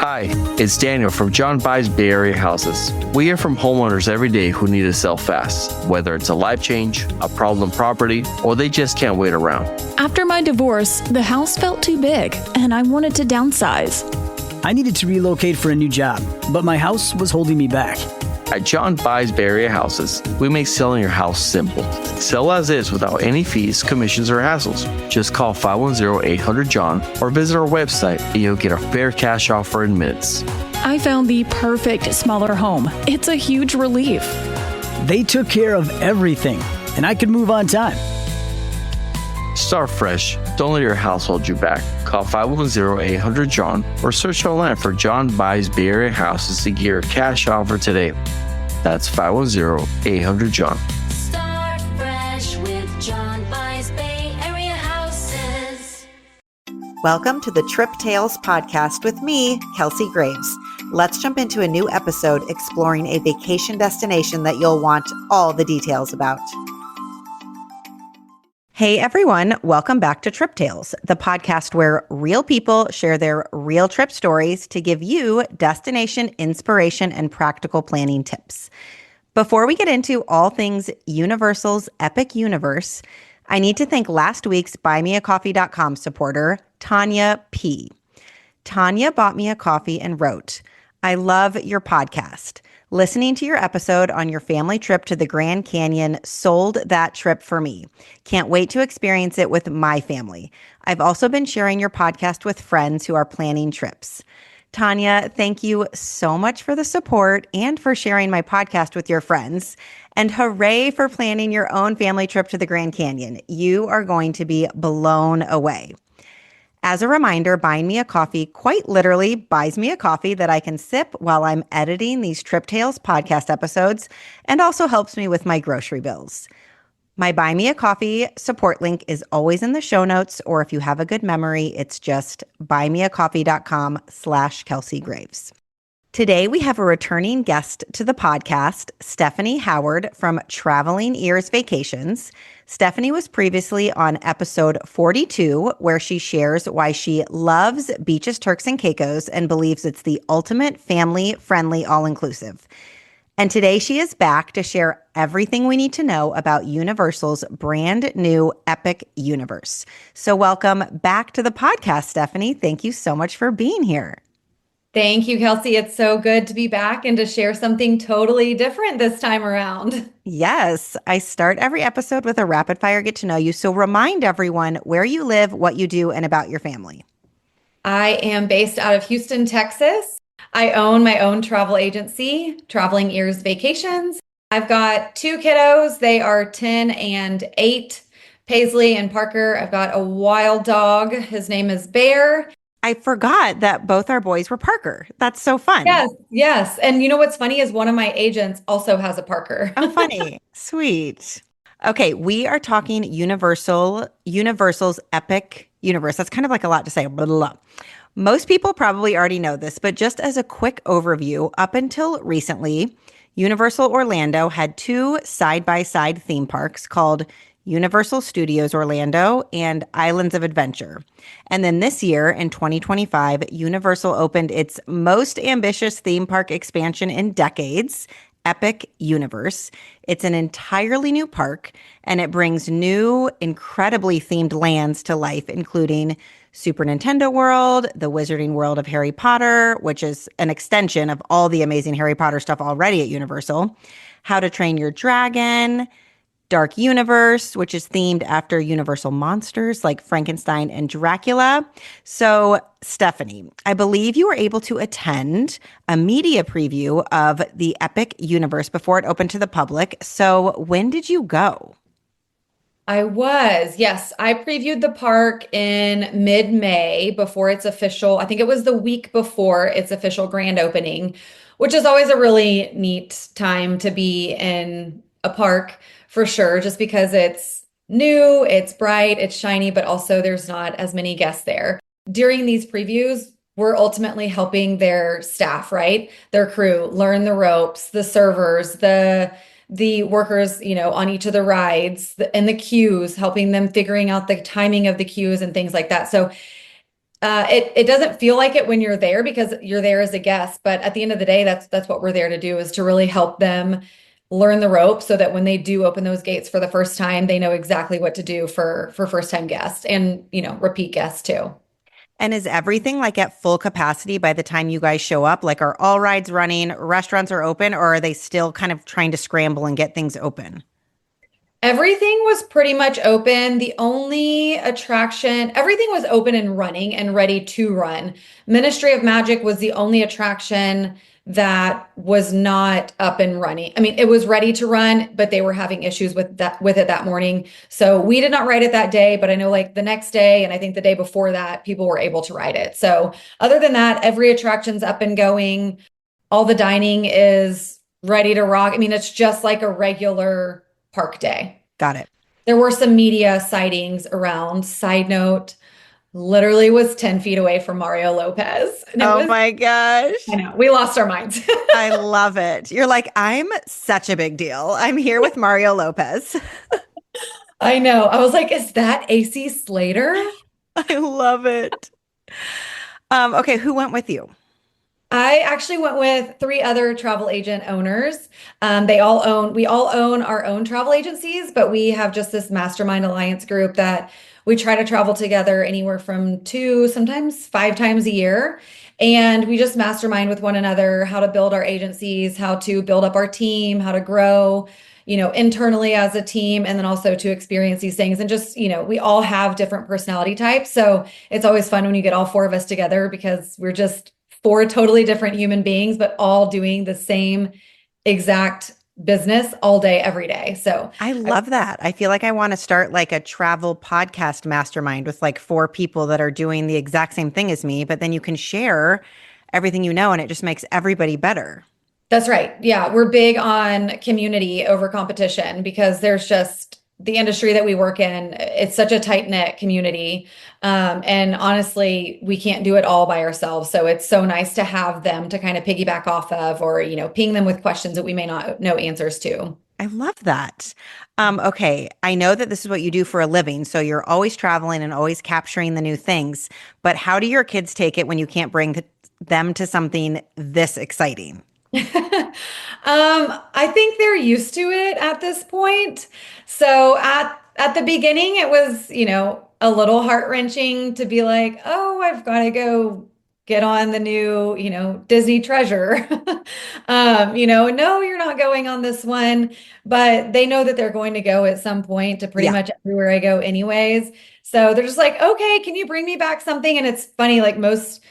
Hi, it's Daniel from John Buys Bay Area Houses. We hear from homeowners every day who need to sell fast, whether it's a life change, a problem property, or they just can't wait around. After my divorce, the house felt too big, and I wanted to downsize. I needed to relocate for a new job, but my house was holding me back. At John Buys Bay Area Houses, we make selling your house simple. Sell as is without any fees, commissions, or hassles. Just call 510-800-JOHN or visit our website and you'll get a fair cash offer in minutes. I found the perfect smaller home. It's a huge relief. They took care of everything, and I could move on time. Start fresh. Don't let your house hold you back. Call 510-800-JOHN or search online for John Buys Bay Area Houses to get your cash offer today. That's 510-800-JOHN. Start fresh with John Buys Bay Area Houses. Welcome to the Trip Tales podcast with me, Kelsey Graves. Let's jump into a new episode exploring a vacation destination that you'll want all the details about. Hey everyone, welcome back to Trip Tales, the podcast where real people share their real trip stories to give you destination inspiration and practical planning tips. Before we get into all things Universal's epic universe, I need to thank last week's buymeacoffee.com supporter, Tanya P. Tanya bought me a coffee and wrote, "I love your podcast. Listening to your episode on your family trip to the Grand Canyon sold that trip for me. Can't wait to experience it with my family. I've also been sharing your podcast with friends who are planning trips." Tanya, thank you so much for the support and for sharing my podcast with your friends. And hooray for planning your own family trip to the Grand Canyon. You are going to be blown away. As a reminder, Buying Me a Coffee quite literally buys me a coffee that I can sip while I'm editing these Trip Tales podcast episodes and also helps me with my grocery bills. My Buy Me a Coffee support link is always in the show notes, or if you have a good memory, it's just buymeacoffee.com/Kelsey Graves. Today, we have a returning guest to the podcast, Stephanie Howard from Traveling Ears Vacations. Stephanie was previously on episode 42, where she shares why she loves beaches, Turks and Caicos, and believes it's the ultimate family-friendly all-inclusive. And today she is back to share everything we need to know about Universal's brand new epic universe. So welcome back to the podcast, Stephanie. Thank you so much for being here. Thank you, Kelsey. It's so good to be back and to share something totally different this time around. Yes, I start every episode with a rapid fire get to know you. So remind everyone where you live, what you do, and about your family. I am based out of Houston, Texas. I own my own travel agency, Traveling Ears Vacations. I've got two kiddos. They are 10 and 8, Paisley and Parker. I've got a wild dog. His name is Bear. I forgot that both our boys were Parker. That's so fun. Yes. And you know what's funny is one of my agents also has a Parker. Oh, funny. Sweet. Okay, we are talking Universal's epic universe. That's kind of like a lot to say. Blah, blah, blah. Most people probably already know this, but just as a quick overview, up until recently, Universal Orlando had two side-by-side theme parks called Universal Studios Orlando and Islands of Adventure. And then this year, in 2025, Universal opened its most ambitious theme park expansion in decades, Epic Universe. It's an entirely new park, and it brings new, incredibly themed lands to life, including Super Nintendo World, the Wizarding World of Harry Potter, which is an extension of all the amazing Harry Potter stuff already at Universal, How to Train Your Dragon, Dark Universe, which is themed after Universal monsters like Frankenstein and Dracula. So, Stephanie, I believe you were able to attend a media preview of the Epic Universe before it opened to the public. So, when did you go? I was, yes. I previewed the park in mid-May before its official, I think it was the week before its official grand opening, which is always a really neat time to be in a park for sure, just because it's new, it's bright, it's shiny, but also there's not as many guests there. During these previews, we're ultimately helping their staff, right? Their crew learn the ropes, the servers, the workers, on each of the rides and the queues, helping them figuring out the timing of the queues and things like that. So It doesn't feel like it when you're there because you're there as a guest, but at the end of the day, that's what we're there to do, is to really help them learn the ropes so that when they do open those gates for the first time, they know exactly what to do for first time guests and, repeat guests too. And is everything like at full capacity by the time you guys show up? Like, are all rides running, restaurants are open, or are they still kind of trying to scramble and get things open? Everything was pretty much open. The only attraction, everything was open and running and ready to run. Ministry of Magic was the only attraction that was not up and running. I mean, it was ready to run, but they were having issues with it that morning. So we did not ride it that day, but I know like the next day and I think the day before that, people were able to ride it. So other than that, every attraction's up and going. All the dining is ready to rock. I mean, it's just like a regular park day. Got it. There were some media sightings around. Side note, literally was 10 feet away from Mario Lopez. And Oh my gosh. I know, we lost our minds. I love it. You're like, I'm such a big deal. I'm here with Mario Lopez. I know. I was like, is that AC Slater? I love it. Okay, who went with you? I actually went with three other travel agent owners. We all own our own travel agencies, but we have just this mastermind alliance group that we try to travel together anywhere from 2, sometimes 5 times a year. And we just mastermind with one another how to build our agencies, how to build up our team, how to grow, internally as a team, and then also to experience these things. And just, we all have different personality types. So it's always fun when you get all 4 of us together because we're just 4 totally different human beings, but all doing the same exact business all day, every day. So I love that. I feel like I want to start like a travel podcast mastermind with like 4 people that are doing the exact same thing as me, but then you can share everything you know and it just makes everybody better. that's right. Yeah, we're big on community over competition because there's just the industry that we work in. It's such a tight-knit community. And honestly, we can't do it all by ourselves. So it's so nice to have them to kind of piggyback off of or, ping them with questions that we may not know answers to. I love that. Okay, I know that this is what you do for a living, so you're always traveling and always capturing the new things. But how do your kids take it when you can't bring them to something this exciting? I think they're used to it at this point. So at the beginning, it was, a little heart-wrenching to be like, oh, I've got to go get on the new, Disney Treasure. No, you're not going on this one, but they know that they're going to go at some point to pretty much everywhere I go anyways. So they're just like, okay, can you bring me back something? And it's funny, like most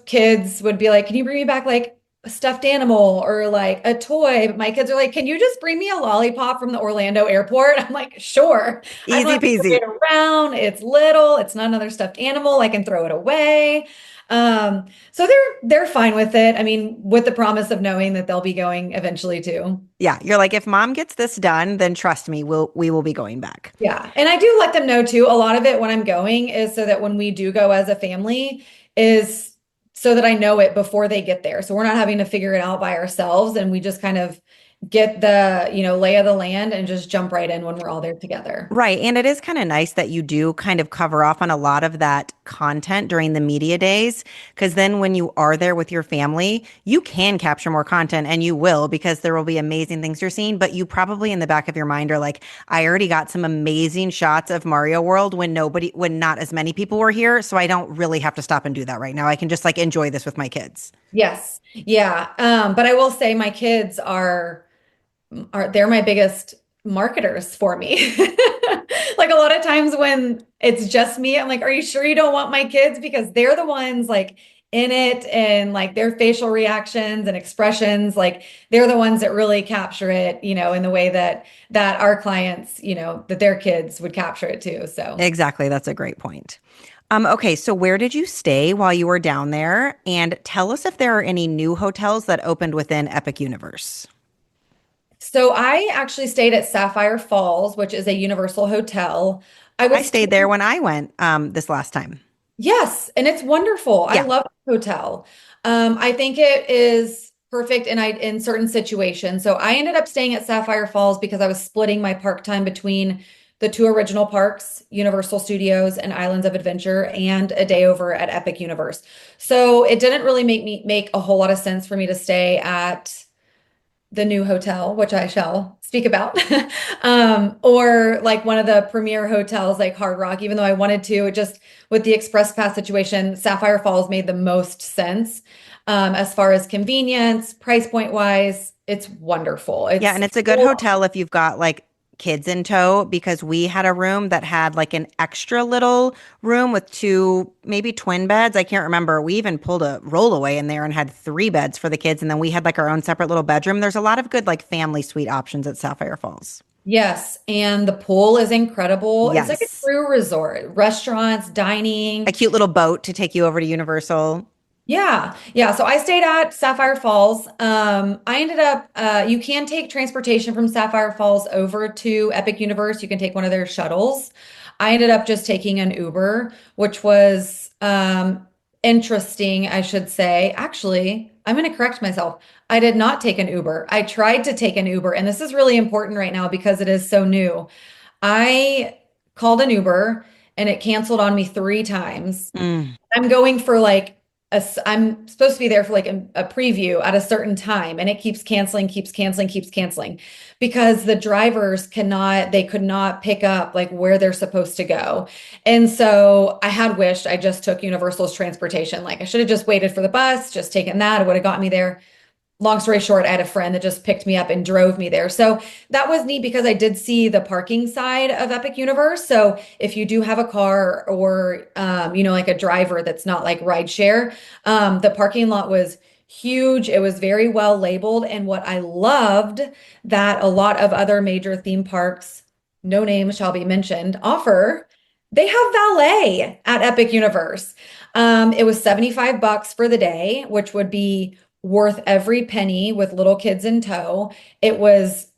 kids would be like, can you bring me back like a stuffed animal or like a toy? But my kids are like, can you just bring me a lollipop from the Orlando airport? I'm like, sure. Easy peasy. It around. It's little. It's not another stuffed animal. I can throw it away. So they're fine with it. I mean, with the promise of knowing that they'll be going eventually too. Yeah, you're like, if mom gets this done, then trust me, we will be going back. Yeah. And I do let them know too. A lot of it when I'm going is so that when we do go as a family is so that I know it before they get there. So we're not having to figure it out by ourselves. And we just kind of get the, lay of the land and just jump right in when we're all there together. Right. And it is kind of nice that you do kind of cover off on a lot of that content during the media days, because then when you are there with your family, you can capture more content and you will, because there will be amazing things you're seeing. But you probably in the back of your mind are like, I already got some amazing shots of Mario World when not as many people were here. So I don't really have to stop and do that right now. I can just like enjoy this with my kids. Yes. Yeah. But I will say my kids they're my biggest marketers for me. Like a lot of times when it's just me, I'm like, are you sure you don't want my kids? Because they're the ones like in it and like their facial reactions and expressions, like they're the ones that really capture it, in the way that our clients, that their kids would capture it too. So exactly. That's a great point. Okay, so where did you stay while you were down there? And tell us if there are any new hotels that opened within Epic Universe. So I actually stayed at Sapphire Falls, which is a Universal hotel. I stayed there when I went this last time. Yes, and it's wonderful. Yeah. I love the hotel. I think it is perfect in certain situations. So I ended up staying at Sapphire Falls because I was splitting my park time between the two original parks, Universal Studios and Islands of Adventure, and a day over at Epic Universe. So it didn't really make a whole lot of sense for me to stay at the new hotel, which I shall speak about, or like one of the premier hotels like Hard Rock, even though I wanted to, it just with the express pass situation, Sapphire Falls made the most sense. As far as convenience, price point wise, it's wonderful. Yeah, and it's a good hotel if you've got like kids in tow, because we had a room that had like an extra little room with two, maybe twin beds. I can't remember. We even pulled a rollaway in there and had three beds for the kids. And then we had like our own separate little bedroom. There's a lot of good like family suite options at Sapphire Falls. Yes, and the pool is incredible. It's like a Yes. true resort. Restaurants, dining. A cute little boat to take you over to Universal. Yeah. Yeah. So I stayed at Sapphire Falls. I ended up, you can take transportation from Sapphire Falls over to Epic Universe. You can take one of their shuttles. I ended up just taking an Uber, which was interesting, I should say. Actually, I'm going to correct myself. I did not take an Uber. I tried to take an Uber, and this is really important right now because it is so new. I called an Uber and it canceled on me 3 times. I'm going for like I'm supposed to be there for like a preview at a certain time, and it keeps canceling because the drivers could not pick up like where they're supposed to go. And so I had wished I just took Universal's transportation. Like I should have just waited for the bus, just taken that. It would have gotten me there. Long story short, I had a friend that just picked me up and drove me there. So that was neat because I did see the parking side of Epic Universe. So if you do have a car or, like a driver that's not like rideshare, the parking lot was huge. It was very well labeled. And what I loved that a lot of other major theme parks, no name shall be mentioned, offer, they have valet at Epic Universe. It was $75 for the day, which would be worth every penny with little kids in tow. It was,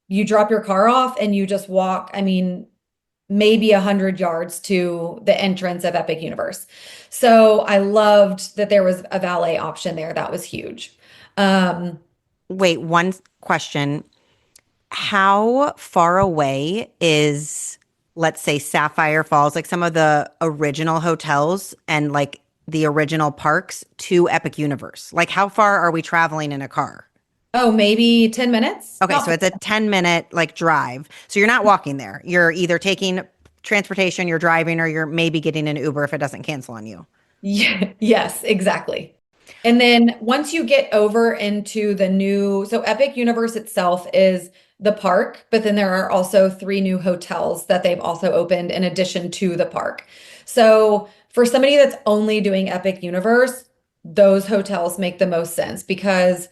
you drop your car off and you just walk, maybe 100 yards to the entrance of Epic Universe. So I loved that there was a valet option there. That was huge. Wait, one question. How far away is, let's say, Sapphire Falls, like some of the original hotels and like the original parks to Epic Universe? Like how far are we traveling in a car? Oh, maybe 10 minutes. Okay, so it's a 10-minute like drive. So you're not walking there. You're either taking transportation, you're driving, or you're maybe getting an Uber if it doesn't cancel on you. Yeah, yes, exactly. And then once you get over into so Epic Universe itself is the park, but then there are also 3 new hotels that they've also opened in addition to the park. So for somebody that's only doing Epic Universe, those hotels make the most sense because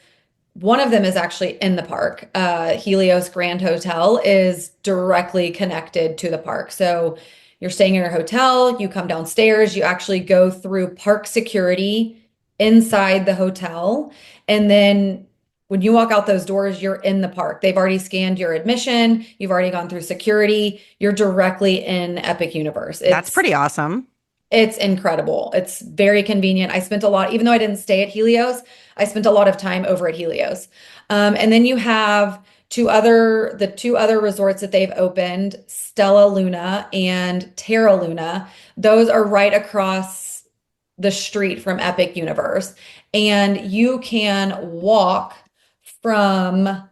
one of them is actually in the park. Helios Grand Hotel is directly connected to the park. So you're staying in your hotel, you come downstairs, you actually go through park security inside the hotel. And then when you walk out those doors, you're in the park. They've already scanned your admission. You've already gone through security. You're directly in Epic Universe. That's pretty awesome. It's incredible. It's very convenient. I spent a lot, even though I didn't stay at Helios, I spent a lot of time over at Helios. And then you have the 2 other resorts that they've opened, Stella Luna and Terra Luna. Those are right across the street from Epic Universe. And you can walk from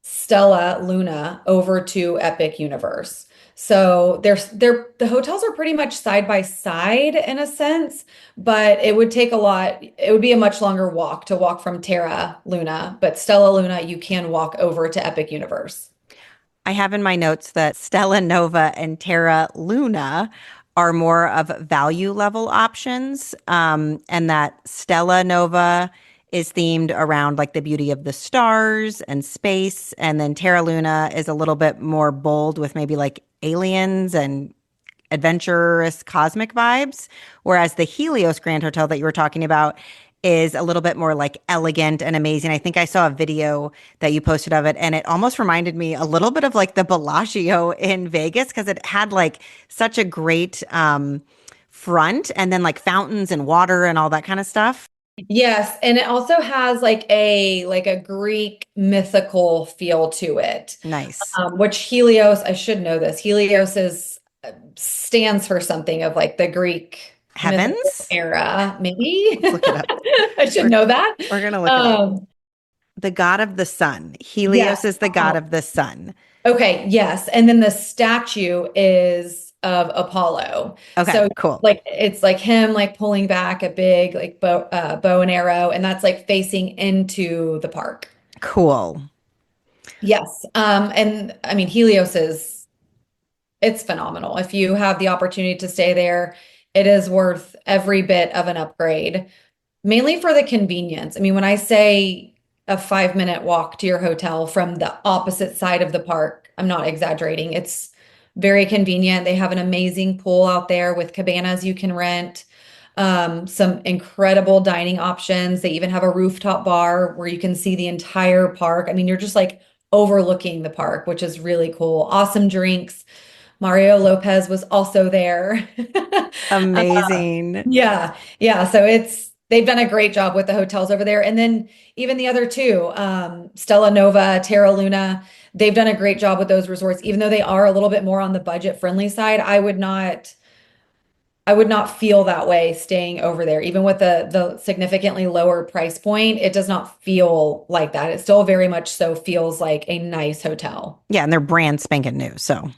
Stella Luna over to Epic Universe. So the hotels are pretty much side by side in a sense, but it would be a much longer walk to walk from Terra Luna, but Stella Luna, you can walk over to Epic Universe. I have in my notes that Stella Nova and Terra Luna are more of value level options, and that Stella Nova is themed around like the beauty of the stars and space. And then Terra Luna is a little bit more bold with maybe like aliens and adventurous cosmic vibes. Whereas the Helios Grand Hotel that you were talking about is a little bit more like elegant and amazing. I think I saw a video that you posted of it, and it almost reminded me a little bit of like the Bellagio in Vegas because it had like such a great front and then like fountains and water and all that kind of stuff. Yes, and it also has like a Greek mythical feel to it. Nice. Which Helios, I should know this. Helios is stands for something of like the Greek mythical Heavens? era, maybe. Let's look it up. I should We're, know that. we're going to look it up. Um, The god of the sun. yes. Helios is the god of the sun. Okay, yes. And then the statue is of Apollo. Okay, So cool. like it's like him like pulling back a big like bow and arrow, and that's like facing into the park. Cool. Yes. And I mean Helios is it's phenomenal. If you have the opportunity to stay there, it is worth every bit of an upgrade, mainly for the convenience. I mean, when I say a 5-minute walk to your hotel from the opposite side of the park, I'm not exaggerating. It's very convenient. They have an amazing pool out there with cabanas you can rent, some incredible dining options. They even have a rooftop bar where you can see the entire park. I mean, you're just like overlooking the park, which is really cool. Awesome drinks. Mario Lopez was also there. Amazing. Yeah, yeah. So they've done a great job with the hotels over there. And then even the other two, Stella Nova, Terra Luna, they've done a great job with those resorts, even though they are a little bit more on the budget friendly side. I would not feel that way staying over there. Even with the significantly lower price point, it does not feel like that. It still very much so feels like a nice hotel. Yeah, and they're brand spanking new. So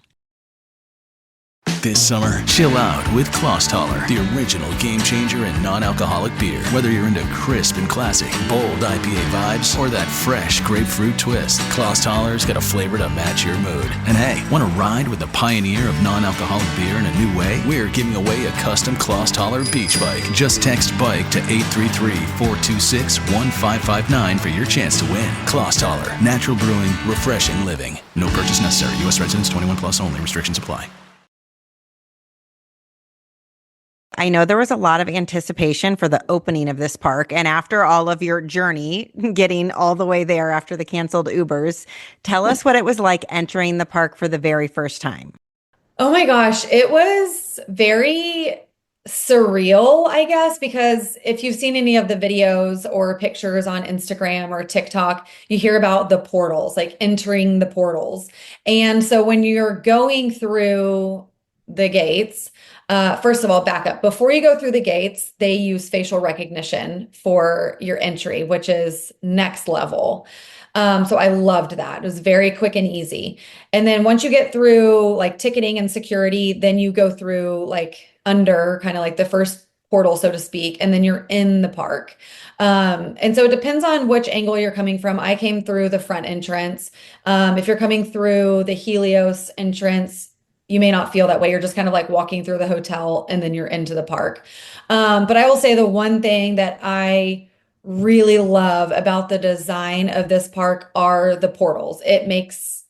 This summer, chill out with Klostaller, the original game changer in non-alcoholic beer. Whether you're into crisp and classic, bold IPA vibes, or that fresh grapefruit twist, Klostaller's got a flavor to match your mood. And hey, want to ride with the pioneer of non-alcoholic beer in a new way? We're giving away a custom Klostaller beach bike. Just text BIKE to 833-426-1559 for your chance to win. Klostaller, natural brewing, refreshing living. No purchase necessary. U.S. residents 21 plus only. Restrictions apply. I know there was a lot of anticipation for the opening of this park. And after all of your journey, getting all the way there after the canceled Ubers, tell us what it was like entering the park for the very first time. Oh my gosh, it was very surreal, I guess, because if you've seen any of the videos or pictures on Instagram or TikTok, you hear about the portals, like entering the portals. And so when you're going through the gates, first of all, back up. Before you go through the gates, they use facial recognition for your entry, which is next level. So I loved that. It was very quick and easy. And then once you get through like ticketing and security, then you go through like under kind of like the first portal, so to speak, and then you're in the park. And so it depends on which angle you're coming from. I came through the front entrance. If you're coming through the Helios entrance, you may not feel that way. You're just kind of like walking through the hotel and then you're into the park. But I will say the one thing that I really love about the design of this park are the portals. It makes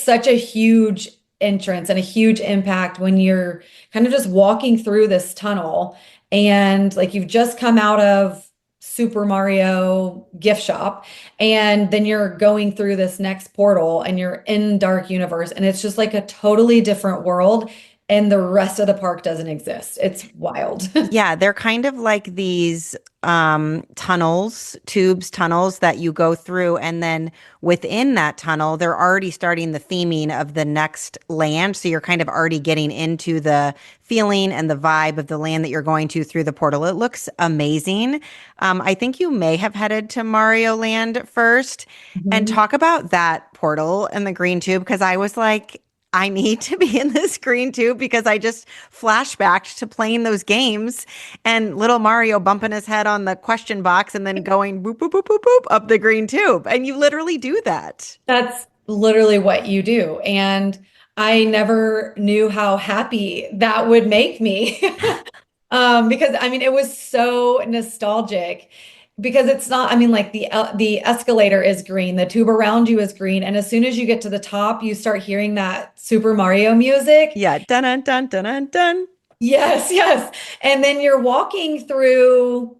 such a huge entrance and a huge impact when you're kind of just walking through this tunnel and like you've just come out of Super Mario gift shop and then you're going through this next portal and you're in Dark Universe and it's just like a totally different world and the rest of the park doesn't exist. It's wild. Yeah, they're kind of like these tunnels that you go through. And then within that tunnel, they're already starting the theming of the next land. So you're kind of already getting into the feeling and the vibe of the land that you're going to through the portal. It looks amazing. I think you may have headed to Mario Land first and talk about that portal and the green tube because I was like, I need to be in this green tube because I just flashbacked to playing those games and little Mario bumping his head on the question box and then going boop, boop, boop, boop, boop up the green tube. And you literally do that. That's literally what you do. And I never knew how happy that would make me. Because I mean, it was so nostalgic because it's not, I mean, like the escalator is green, the tube around you is green. And as soon as you get to the top, you start hearing that Super Mario music. Yeah. Dun, dun, dun, dun, dun, dun. Yes, yes. And then you're walking through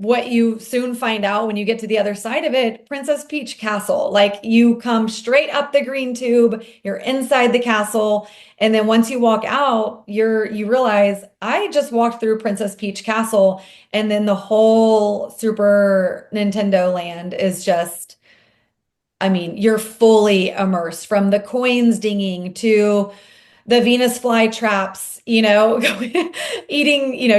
what you soon find out when you get to the other side of it, Princess Peach Castle. Like you come straight up the green tube, you're inside the castle, and then once you walk out, you realize I just walked through Princess Peach Castle, and then the whole Super Nintendo land is just, I mean, you're fully immersed from the coins dinging to the Venus flytraps, eating,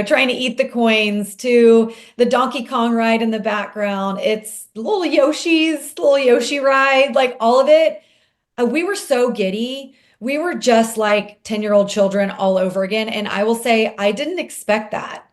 trying to eat the coins to the Donkey Kong ride in the background. It's little Yoshi ride, like all of it. We were so giddy. We were just like 10-year-old children all over again. And I will say, I didn't expect that.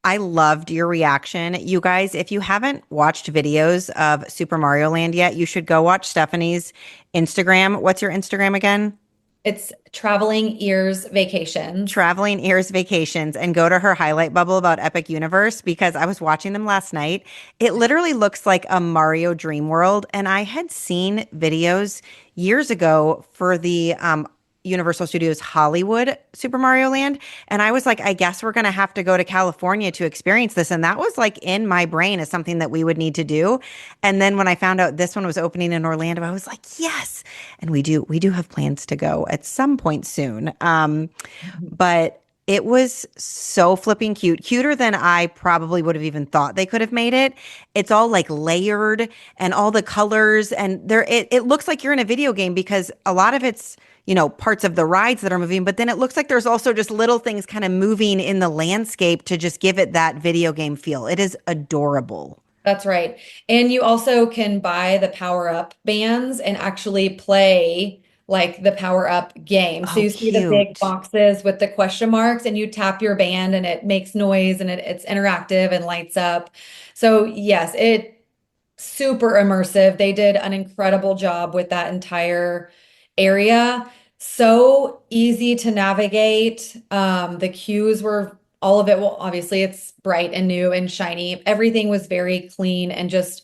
I loved your reaction. You guys, if you haven't watched videos of Super Mario Land yet, you should go watch Stephanie's Instagram. What's your Instagram again? It's Traveling Ears Vacations. Traveling Ears Vacations, and go to her highlight bubble about Epic Universe, because I was watching them last night. It literally looks like a Mario Dream World. And I had seen videos years ago for the Universal Studios Hollywood Super Mario Land. And I was like, I guess we're going to have to go to California to experience this. And that was like in my brain as something that we would need to do. And then when I found out this one was opening in Orlando, I was like, yes. And we do have plans to go at some point soon. But it was so flipping cute, cuter than I probably would have even thought they could have made it. It's all like layered and all the colors, and it looks like you're in a video game, because a lot of it's, parts of the rides that are moving, but then it looks like there's also just little things kind of moving in the landscape to just give it that video game feel. It is adorable. That's right. And you also can buy the power-up bands and actually play like the power-up game. So you see the big boxes with the question marks, and you tap your band and it makes noise, and it's interactive and lights up. So yes, it's super immersive. They did an incredible job with that entire area. So easy to navigate. The queues were all of it. Well, obviously it's bright and new and shiny. Everything was very clean and just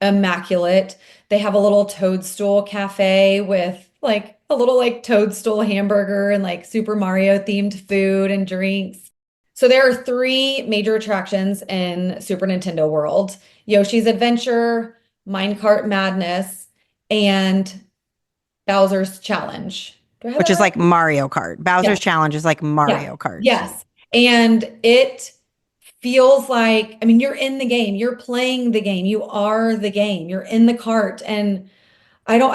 immaculate. They have a little Toadstool cafe with like a little like Toadstool hamburger and like Super Mario themed food and drinks. So there are 3 major attractions in Super Nintendo World: Yoshi's Adventure, Minecart Madness, and Bowser's Challenge. Which is like Mario Kart. Bowser's Challenge is like Mario Kart. Yes. And it feels like, I mean, you're in the game, you're playing the game, you are the game, you're in the cart. And I don't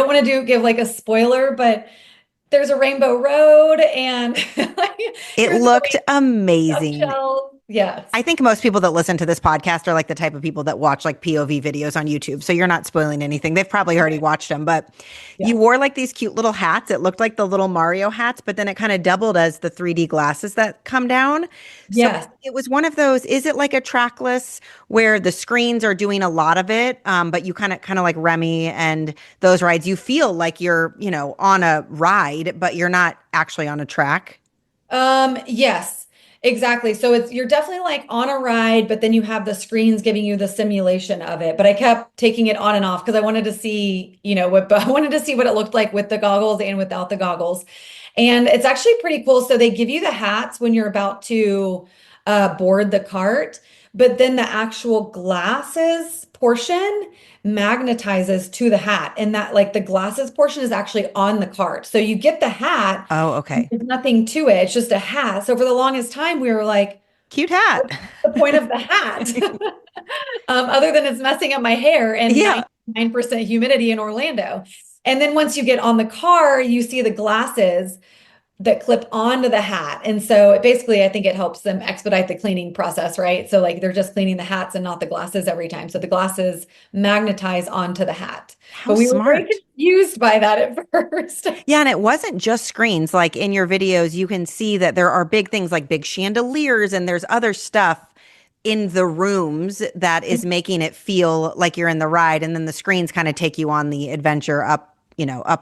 want to give like a spoiler, but there's a rainbow road and it looked amazing. Yes. I think most people that listen to this podcast are like the type of people that watch like POV videos on YouTube. So you're not spoiling anything. They've probably already watched them, but you wore like these cute little hats. It looked like the little Mario hats, but then it kind of doubled as the 3D glasses that come down. Yes. So it was one of those, is it like a trackless where the screens are doing a lot of it? But you kind of like Remy and those rides, you feel like you're, on a ride, but you're not actually on a track. Yes. Exactly. So you're definitely like on a ride, but then you have the screens giving you the simulation of it. But I kept taking it on and off because I wanted to see, I wanted to see what it looked like with the goggles and without the goggles. And it's actually pretty cool. So they give you the hats when you're about to board the cart, but then the actual glasses portion magnetizes to the hat, and that like the glasses portion is actually on the cart. So you get the hat. Oh, okay. There's nothing to it. It's just a hat. So for the longest time we were like, cute hat. What's the point of the hat? Other than it's messing up my hair and 99% humidity in Orlando. And then once you get on the car, you see the glasses that clip onto the hat. And so it basically, I think it helps them expedite the cleaning process, right? So like they're just cleaning the hats and not the glasses every time. So the glasses magnetize onto the hat. But we were very confused by that at first. Yeah, and it wasn't just screens. Like in your videos, you can see that there are big things like big chandeliers, and there's other stuff in the rooms that is making it feel like you're in the ride. And then the screens kind of take you on the adventure up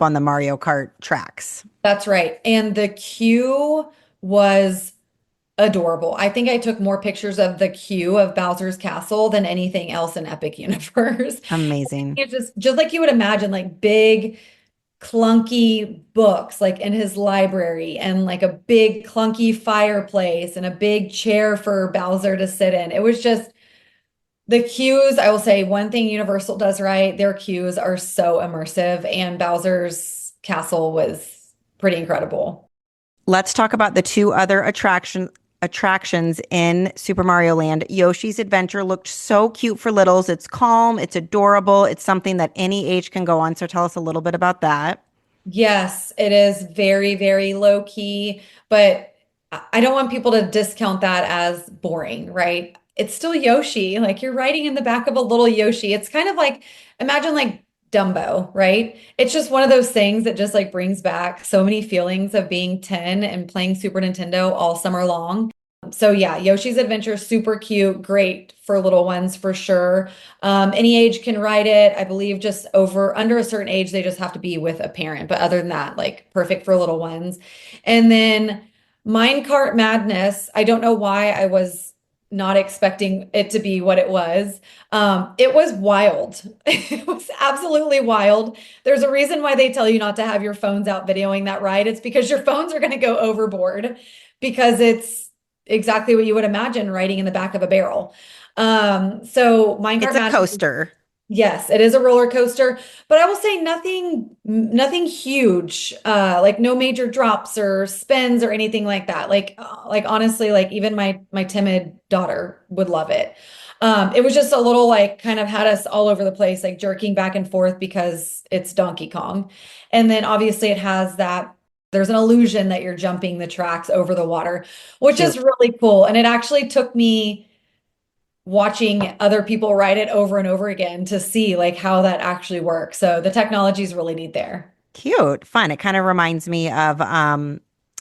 on the Mario Kart tracks. That's right. And the queue was adorable. I think I took more pictures of the queue of Bowser's Castle than anything else in Epic Universe. Amazing. It's just like you would imagine, like big, clunky books like in his library and like a big clunky fireplace and a big chair for Bowser to sit in. It was just the queues. I will say one thing Universal does right, their queues are so immersive, and Bowser's castle was pretty incredible. Let's talk about the two other attractions in Super Mario Land. Yoshi's Adventure looked so cute for littles. It's calm, it's adorable, it's something that any age can go on. So tell us a little bit about that. Yes, it is very, very low key, but I don't want people to discount that as boring, right? It's still Yoshi. Like you're riding in the back of a little Yoshi. It's kind of like, imagine like Dumbo, right? It's just one of those things that just like brings back so many feelings of being 10 and playing Super Nintendo all summer long. So yeah, Yoshi's Adventure, super cute, great for little ones for sure. Any age can ride it. I believe just under a certain age, they just have to be with a parent. But other than that, like perfect for little ones. And then Minecart Madness, I don't know why I was not expecting it to be what it was. It was wild. It was absolutely wild. There's a reason why they tell you not to have your phones out videoing that ride. It's because your phones are going to go overboard because it's exactly what you would imagine riding in the back of a barrel. So Minecart It's a Madness, coaster. yes, it is a roller coaster, but I will say nothing huge. Like no major drops or spins or anything like that. Like honestly, like even my timid daughter would love it. It was just a little like kind of had us all over the place, like jerking back and forth because it's Donkey Kong. And then obviously it has that there's an illusion that you're jumping the tracks over the water, which is really cool. And it actually took me watching other people ride it over and over again to see like how that actually works. So the technology is really neat there. Cute, fun. It kind of reminds me of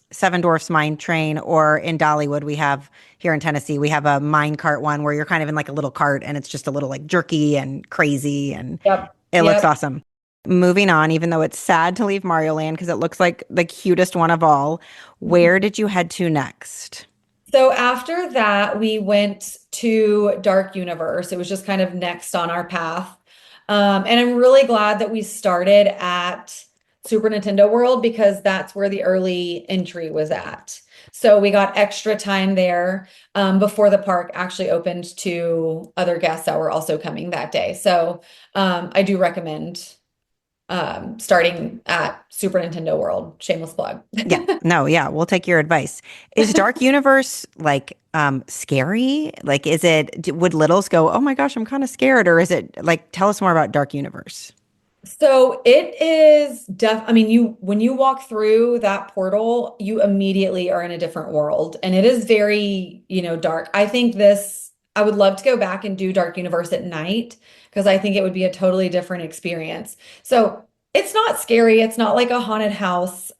Seven Dwarfs Mine Train, or in Dollywood, we have here in Tennessee, we have a mine cart one where you're kind of in like a little cart and it's just a little like jerky and crazy and Yep. it looks Yep. awesome. Moving on, even though it's sad to leave Mario Land because it looks like the cutest one of all, where did you head to next? So after that, we went to Dark Universe. It was just kind of next on our path. And I'm really glad that we started at Super Nintendo World because that's where the early entry was at. So we got extra time there before the park actually opened to other guests that were also coming that day. So I do recommend starting at Super Nintendo World. Shameless plug. Yeah, we'll take your advice. Is Dark Universe like scary? Like would littles go, "Oh my gosh, I'm kind of scared," or is it like tell us more about Dark Universe? So it is I mean, when you walk through that portal, you immediately are in a different world. And it is very, dark. I would love to go back and do Dark Universe at night because I think it would be a totally different experience. So it's not scary. It's not like a haunted house,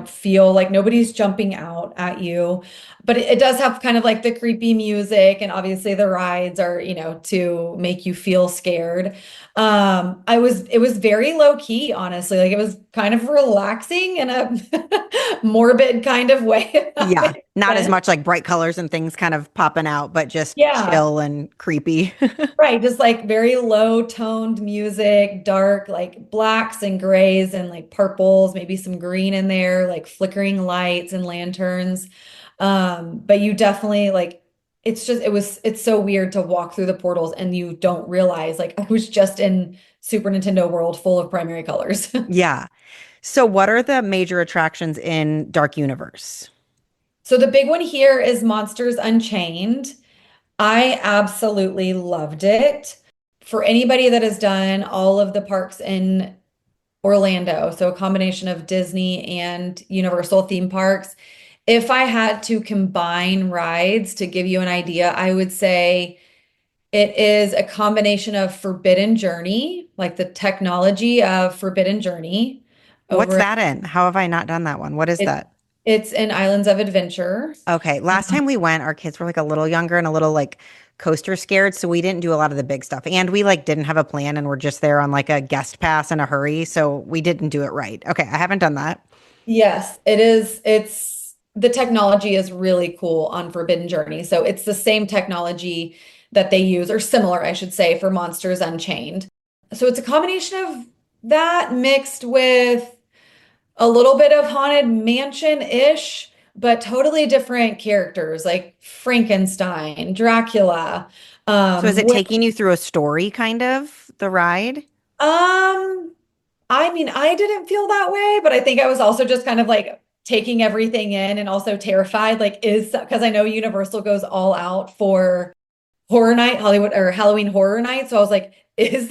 feel like nobody's jumping out at you. But it does have kind of like the creepy music, and obviously the rides are, to make you feel scared. It was very low key, honestly. Like it was kind of relaxing in a morbid kind of way. Yeah, not as much like bright colors and things kind of popping out, but just Yeah. chill and creepy. Right, just like very low toned music, dark, like blacks and grays and like purples, maybe some green in there, like flickering lights and lanterns. But you definitely like it's so weird to walk through the portals and you don't realize like I was just in Super Nintendo World full of primary colors. Yeah. So what are the major attractions in Dark Universe? So the big one here is Monsters Unchained. I absolutely loved it. For anybody that has done all of the parks in Orlando, so a combination of Disney and Universal theme parks, if I had to combine rides to give you an idea, I would say it is a combination of Forbidden Journey, like the technology of Forbidden Journey. What's Over that in? How have I not done that one? What is it, that? it's in Islands of Adventure. Okay. Last time we went, our kids were like a little younger and a little like coaster scared. So we didn't do a lot of the big stuff. And we like didn't have a plan and we're just there on like a guest pass in a hurry. So we didn't do it right. Okay. I haven't done that. Yes, it is. The technology is really cool on Forbidden Journey. So it's the same technology that they use, or similar, I should say, for Monsters Unchained. So it's a combination of that mixed with a little bit of Haunted Mansion-ish, but totally different characters like Frankenstein, Dracula. So is it With, taking you through a story kind of, the ride? um, I mean, I didn't feel that way, but I think I was also just kind of like taking everything in and also terrified, like because I know Universal goes all out for horror night, Hollywood or Halloween horror night. So I was like, is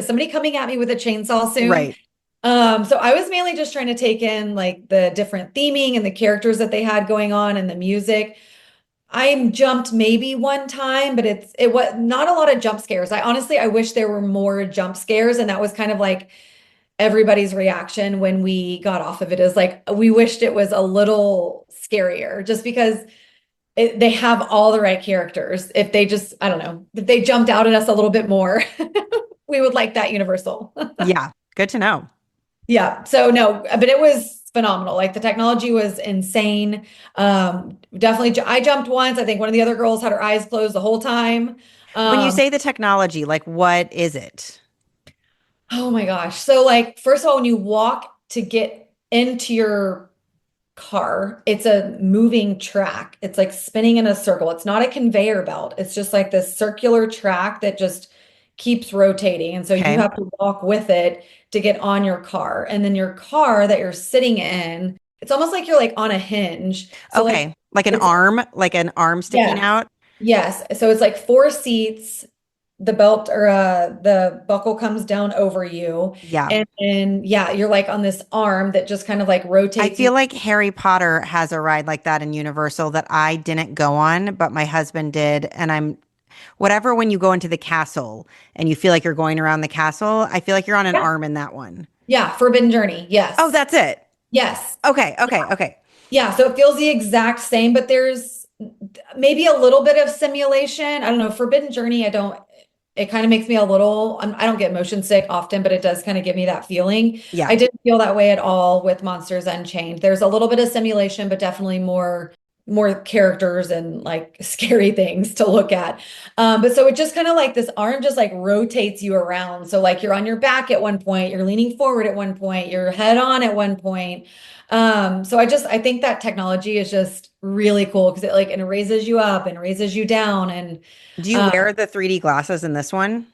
somebody coming at me with a chainsaw soon? Right. So I was mainly just trying to take in like the different theming and the characters that they had going on and the music. I jumped maybe one time, but it was not a lot of jump scares. I wish there were more jump scares, and that was kind of like everybody's reaction when we got off of it is like we wished it was a little scarier, just because they have all the right characters. If they just, I don't know, if they jumped out at us a little bit more, we would like that Universal. Yeah. Good to know. Yeah. So no, but it was phenomenal. Like the technology was insane. Definitely, I jumped once. I think one of the other girls had her eyes closed the whole time. When you Um, say the technology, like what is it? oh my gosh. So like, first of all, when you walk to get into your car, it's a moving track. It's like spinning in a circle. It's not a conveyor belt. It's just like this circular track that just keeps rotating. And so you Okay. have to walk with it to get on your car. And then your car that you're sitting in, it's almost like you're like on a hinge. So like Okay. it's Like an arm sticking yes. out. Yes. So it's like four seats. The belt or the buckle comes down over you. Yeah. And then yeah, you're like on this arm that just kind of like I rotates you. feel like Harry Potter has a ride like that in Universal that I didn't go on, but my husband did. And whatever, when you go into the castle and you feel like you're going around the castle, I feel like you're on an Yeah. arm in that one. Yeah, Forbidden Journey. Oh, Yes. that's it. Yes. Okay. Okay. Okay. Yeah, so it feels the exact same, but there's maybe a little bit of simulation. I don't know. Forbidden Journey, it kind of makes me a little, I don't get motion sick often, but it does kind of give me that feeling. Yeah. I didn't feel that way at all with Monsters Unchained. There's a little bit of simulation, but definitely more characters and like scary things to look at. But so it just kind of like this arm just like rotates you around. So like you're on your back at one point, you're leaning forward at one point, you're head on at one point. So I think that technology is just really cool because it raises you up and raises you down. And Do you uh, wear the 3D glasses in this one?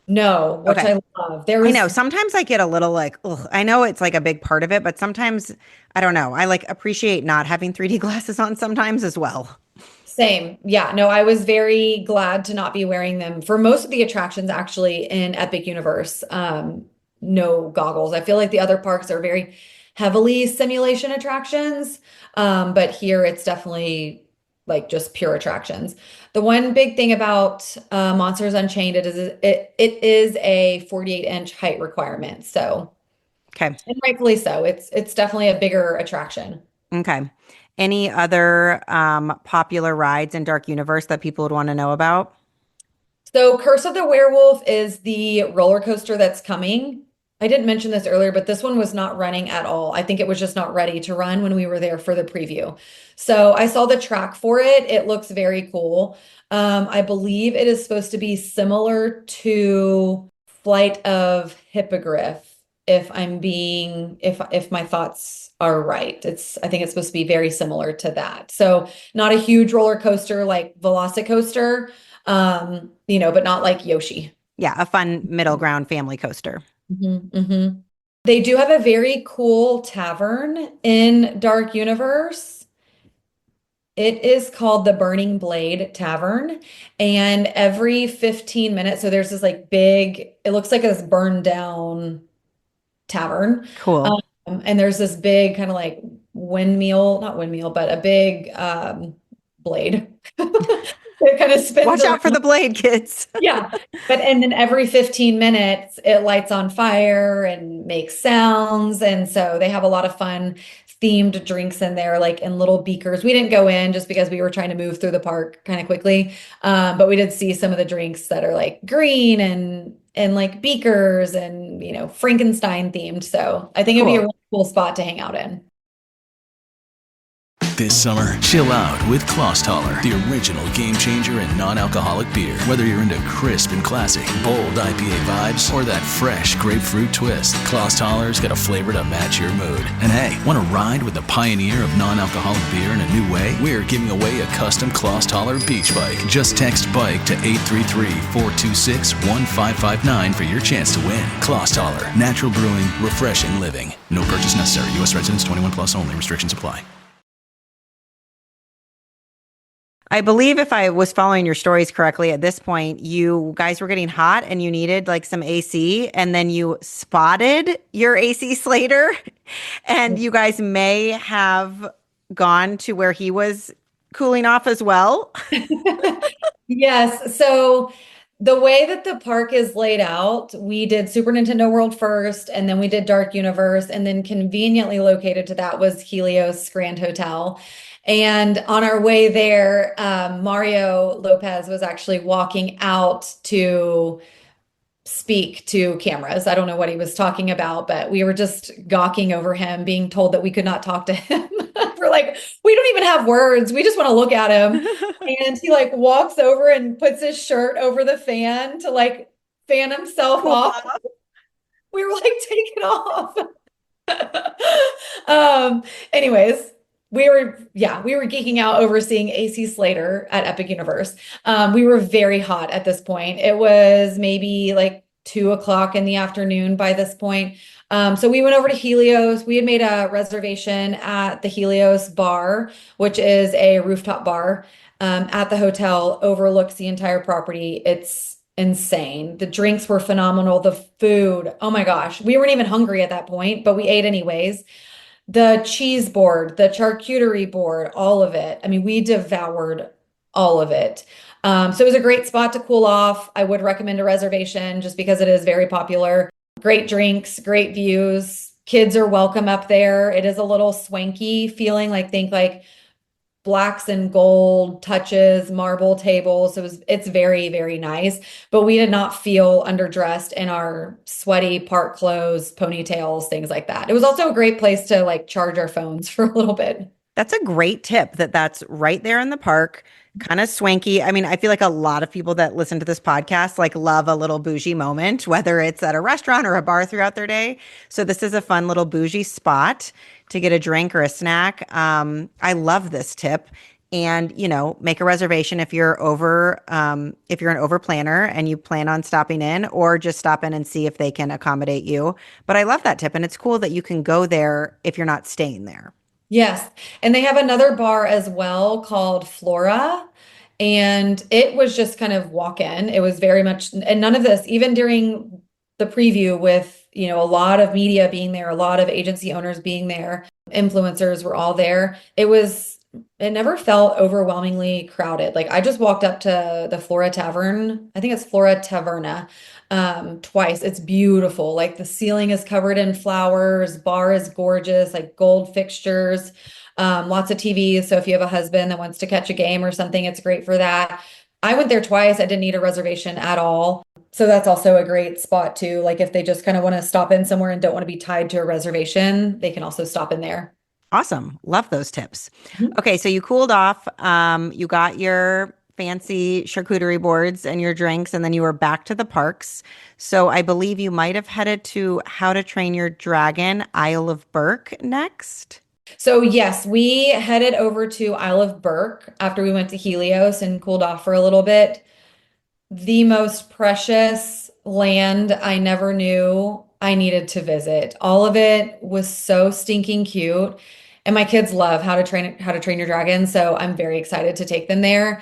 no, which Okay. I love. There I was know. Sometimes I get a little like, ugh, I know it's like a big part of it, but sometimes I don't know. I like appreciate not having 3D glasses on sometimes as well. Same. Yeah, no, I was very glad to not be wearing them for most of the attractions actually in Epic Universe. No goggles. I feel like the other parks are very heavily simulation attractions. But here it's definitely like just pure attractions. The one big thing about Monsters Unchained it is a 48-inch height requirement. So, Okay. and rightfully so. It's definitely a bigger attraction. Okay. Any other popular rides in Dark Universe that people would want to know about? So Curse of the Werewolf is the roller coaster that's coming. I didn't mention this earlier, but this one was not running at all. I think it was just not ready to run when we were there for the preview. So I saw the track for it. It looks very cool. I believe it is supposed to be similar to Flight of Hippogriff, if my thoughts are right. I think it's supposed to be very similar to that. So not a huge roller coaster like Velocicoaster, but not like Yoshi. Yeah, a fun middle ground family coaster. They do have a very cool tavern in Dark Universe. It is called the Burning Blade Tavern. And every 15 minutes, so there's this like it looks like this burned down tavern. Cool. And there's this big kind of like not windmill, but a big blade. It kind of spins Watch out for around. the blade, kids. Yeah. And then every 15 minutes it lights on fire and makes sounds. And so they have a lot of fun themed drinks in there, like in little beakers. We didn't go in just because we were trying to move through the park kind of quickly. But we did see some of the drinks that are like green and like beakers and, Frankenstein themed. So I think it'd be a Cool. really cool spot to hang out in. this summer? Chill out with Klostaller, the original game changer in non-alcoholic beer. Whether you're into crisp and classic, bold IPA vibes, or that fresh grapefruit twist, Klostaller's got a flavor to match your mood. And hey, want to ride with the pioneer of non-alcoholic beer in a new way? We're giving away a custom Klostaller beach bike. Just text BIKE to 833-426-1559 for your chance to win. Klostaller, natural brewing, refreshing living. No purchase necessary. U.S. residents 21 plus only. Restrictions apply. I believe if I was following your stories correctly at this point, you guys were getting hot and you needed like some AC, and then you spotted your AC Slater, and you guys may have gone to where he was cooling off as well. Yes. So the way that the park is laid out, we did Super Nintendo World first, and then we did Dark Universe, and then conveniently located to that was Helios Grand Hotel. And on our way there, Mario Lopez was actually walking out to speak to cameras. I don't know what he was talking about, but we were just gawking over him, being told that we could not talk to him. We're like, we don't even have words. We just want to look at him. And he like walks over and puts his shirt over the fan to like fan himself off. We were like, take it off. Anyways, we were geeking out over seeing AC Slater at Epic Universe. We were very hot at this point. It was maybe like 2 o'clock in the afternoon by this point. So we went over to Helios. We had made a reservation at the Helios bar, which is a rooftop bar at the hotel, overlooks the entire property. It's insane. The drinks were phenomenal. The food, oh my gosh, we weren't even hungry at that point, but we ate anyways. The cheese board, the charcuterie board, all of it. I mean, we devoured all of it. So it was a great spot to cool off. I would recommend a reservation just because it is very popular. Great drinks, great views. Kids are welcome up there. It is a little swanky feeling, like think like blacks and gold touches, marble tables. It's very, very nice, but we did not feel underdressed in our sweaty park clothes, ponytails, things like that. It was also a great place to like charge our phones for a little bit. That's a great tip that's right there in the park, kind of swanky. I mean, I feel like a lot of people that listen to this podcast like love a little bougie moment, whether it's at a restaurant or a bar throughout their day. So this is a fun little bougie spot to get a drink or a snack. I love this tip. And, make a reservation if you're if you're an over planner and you plan on stopping in, or just stop in and see if they can accommodate you. But I love that tip. And it's cool that you can go there if you're not staying there. Yes. And they have another bar as well called Flora. And it was just kind of walk in. It was very much, and none of this, even during the preview with, a lot of media being there, a lot of agency owners being there, influencers were all there. It never felt overwhelmingly crowded. Like I just walked up to the Flora Tavern. I think it's Flora Taverna, twice. It's beautiful. Like the ceiling is covered in flowers, bar is gorgeous, like gold fixtures, lots of TVs. So if you have a husband that wants to catch a game or something, it's great for that. I went there twice. I didn't need a reservation at all. So that's also a great spot too. Like if they just kind of want to stop in somewhere and don't want to be tied to a reservation, they can also stop in there. Awesome. Love those tips. Okay. So you cooled off. You got your fancy charcuterie boards and your drinks, and then you were back to the parks. So I believe you might have headed to How to Train Your Dragon, Isle of Berk next. So yes, we headed over to Isle of Berk after we went to Helios and cooled off for a little bit. The most precious land I never knew I needed to visit. All of it was so stinking cute. And my kids love How to Train Your Dragon. So I'm very excited to take them there.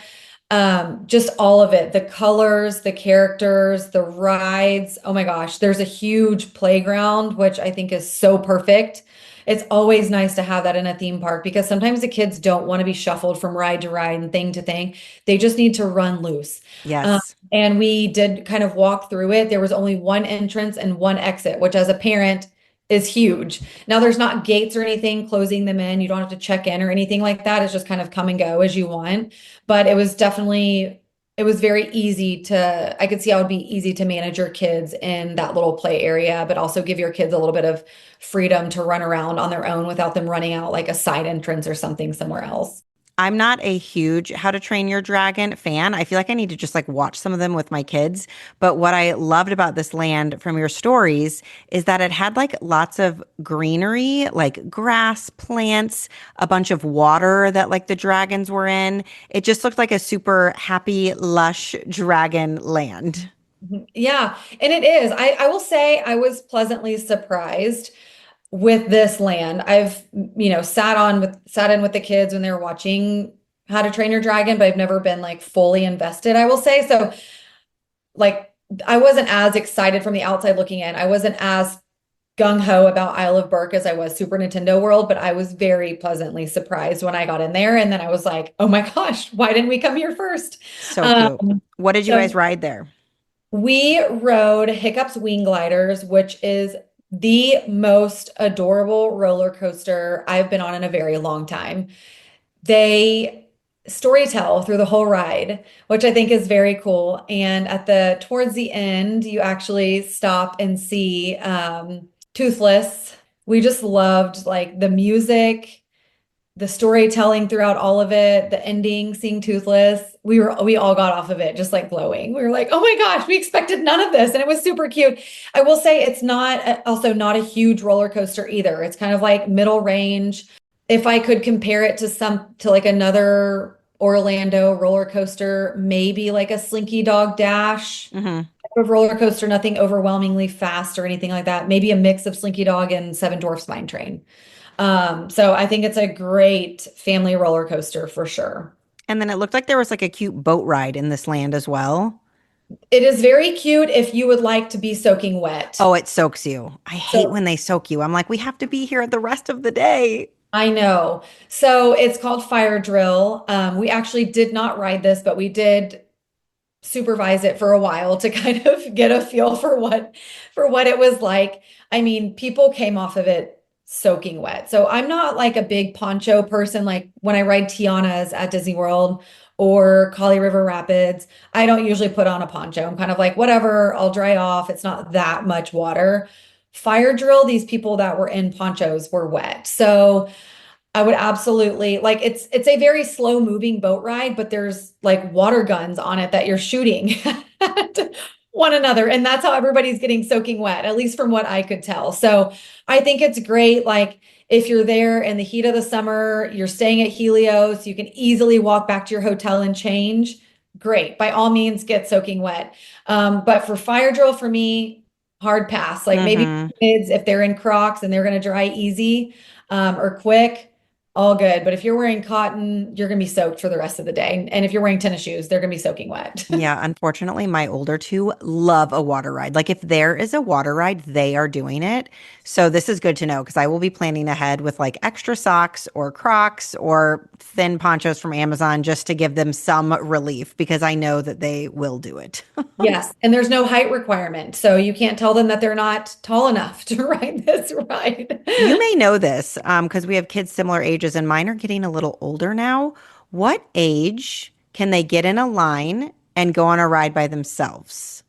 Just all of it, the colors, the characters, the rides. Oh my gosh, there's a huge playground, which I think is so perfect. It's always nice to have that in a theme park because sometimes the kids don't want to be shuffled from ride to ride and thing to thing. They just need to run loose. Yes. And we did kind of walk through it. There was only one entrance and one exit, which as a parent is huge. Now there's not gates or anything closing them in. You don't have to check in or anything like that. It's just kind of come and go as you want. But it was definitely it was very easy I could see how it would be easy to manage your kids in that little play area, but also give your kids a little bit of freedom to run around on their own without them running out like a side entrance or something somewhere else. I'm not a huge How to Train Your Dragon fan. I feel like I need to just like watch some of them with my kids. But what I loved about this land from your stories is that it had like lots of greenery, like grass, plants, a bunch of water that like the dragons were in. It just looked like a super happy, lush dragon land. Yeah, and it is. I will say I was pleasantly surprised with this land. I've, sat in with the kids when they were watching How to Train Your Dragon, but I've never been like fully invested, I will say. So like I wasn't as excited from the outside looking in. I wasn't as gung-ho about Isle of Berk as I was Super Nintendo World, but I was very pleasantly surprised when I got in there. And then I was like, oh my gosh, why didn't we come here first? So cute. What did you So guys ride there? we rode Hiccups Wing Gliders, which is the most adorable roller coaster I've been on in a very long time. They storytell through the whole ride, which I think is very cool. And towards the end, you actually stop and see Toothless. We just loved like the music, the storytelling throughout all of it, the ending, seeing Toothless. We all got off of it just like glowing. We were like, oh my gosh, we expected none of this. And it was super cute. I will say it's also not a huge roller coaster either. It's kind of like middle range. If I could compare it to like another Orlando roller coaster, maybe like a Slinky Dog Dash type of roller coaster, nothing overwhelmingly fast or anything like that. Maybe a mix of Slinky Dog and Seven Dwarfs Mine Train. So I think it's a great family roller coaster for sure. And then it looked like there was like a cute boat ride in this land as well. It is very cute if you would like to be soaking wet. Oh, it soaks you. I hate So when they soak you. I'm like, we have to be here the rest of the day. I know. So it's called Fire Drill. We actually did not ride this, but we did supervise it for a while to kind of get a feel for what it was like. I mean, people came off of it soaking wet. So I'm not like a big poncho person. Like when I ride Tiana's at Disney World or Kali River Rapids, I don't usually put on a poncho. I'm kind of like, whatever, I'll dry off. It's not that much water. Fire Drill, these people that were in ponchos were wet. So I would absolutely like it's a very slow moving boat ride, but there's like water guns on it that you're shooting at one another. And that's how everybody's getting soaking wet, at least from what I could tell. So I think it's great. Like if you're there in the heat of the summer, you're staying at Helios, you can easily walk back to your hotel and change. Great. By all means, get soaking wet. But for Fire Drill, for me, hard pass. Like maybe kids, if they're in Crocs and they're going to dry easy or quick, all good. But if you're wearing cotton, you're going to be soaked for the rest of the day. And if you're wearing tennis shoes, they're going to be soaking wet. Yeah, unfortunately, my older two love a water ride. Like if there is a water ride, they are doing it. So this is good to know because I will be planning ahead with like extra socks or Crocs or thin ponchos from Amazon just to give them some relief because I know that they will do it. Yes. And there's no height requirement. So you can't tell them that they're not tall enough to ride this ride. You may know this because we have kids similar ages and mine are getting a little older now. What age can they get in a line and go on a ride by themselves?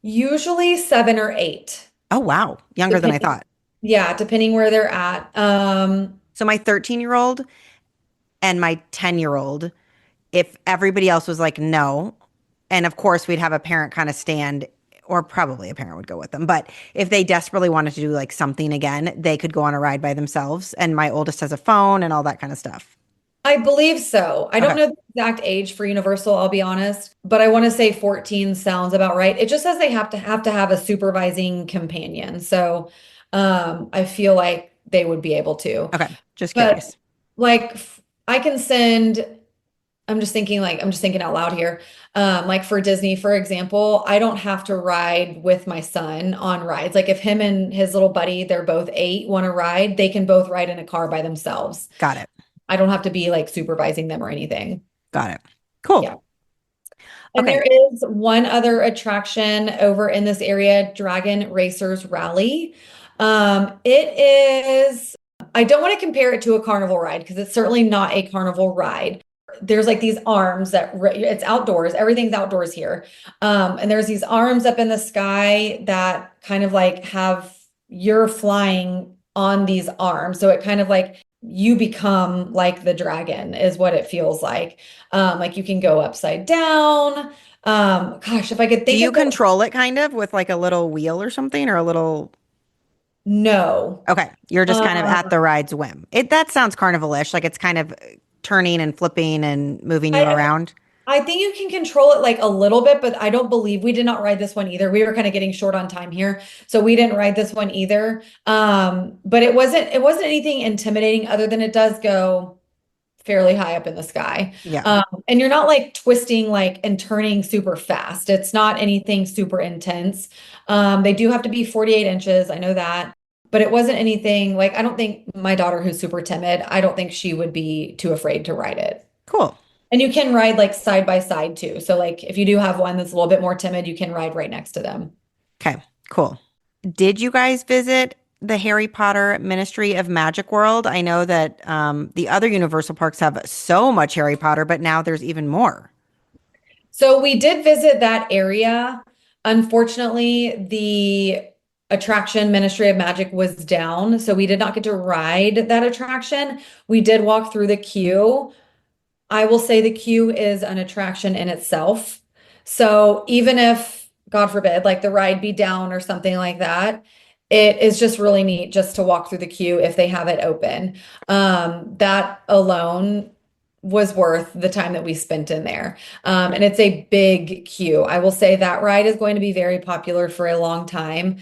Usually 7 or 8. Oh, wow. Younger than I thought. Yeah, depending where they're at. So my 13-year-old and my 10-year-old, if everybody else was like, no, and of course we'd have a parent kind of stand, or probably a parent would go with them. But if they desperately wanted to do like something again, they could go on a ride by themselves. And my oldest has a phone and all that kind of stuff. I believe so. I don't know the exact age for Universal, I'll be honest, but I want to say 14 sounds about right. It just says they have to have a supervising companion. So I feel like they would be able to. Okay, just curious. But like I can send I'm just thinking out loud here. Like for Disney, for example, I don't have to ride with my son on rides. Like if him and his little buddy, they're both 8, want to ride, they can both ride in a car by themselves. Got it. I don't have to be like supervising them or anything. Got it. Cool. Yeah. And Okay. there is one other attraction over in this area, Dragon Racers Rally. It is, I don't want to compare it to a carnival ride because it's certainly not a carnival ride, there's like these arms that it's outdoors. Everything's outdoors here. And there's these arms up in the sky that kind of like you're flying on these arms. So it kind of like you become like the dragon is what it feels like. Like you can go upside down. Gosh, if I could Do think you of the control it kind of with like a little wheel or something or a little? no. Okay, you're just kind of at the Um, ride's whim. That sounds carnival-ish, like it's kind of turning and flipping and moving you I, around. I think you can control it like a little bit, but I don't believe we did not ride this one either. We were kind of getting short on time here, so we didn't ride this one either. But it wasn't anything intimidating other than it does go fairly high up in the sky. Yeah. And you're not like twisting like and turning super fast. It's not anything super intense. They do have to be 48 inches. I know that. But it wasn't anything like I don't think my daughter who's super timid, I don't think she would be too afraid to ride it. Cool. And you can ride like side by side too. So like if you do have one that's a little bit more timid, you can ride right next to them. Okay, cool. Did you guys visit the Harry Potter Ministry of Magic World? I know that the other Universal parks have so much Harry Potter, but now there's even more. So we did visit that area. Unfortunately, the attraction Ministry of Magic was down, so we did not get to ride that attraction. We did walk through the queue. I will say the queue is an attraction in itself. So even if, God forbid, like the ride be down or something like that, it is just really neat just to walk through the queue if they have it open. That alone was worth the time that we spent in there. And it's a big queue. I will say that ride is going to be very popular for a long time.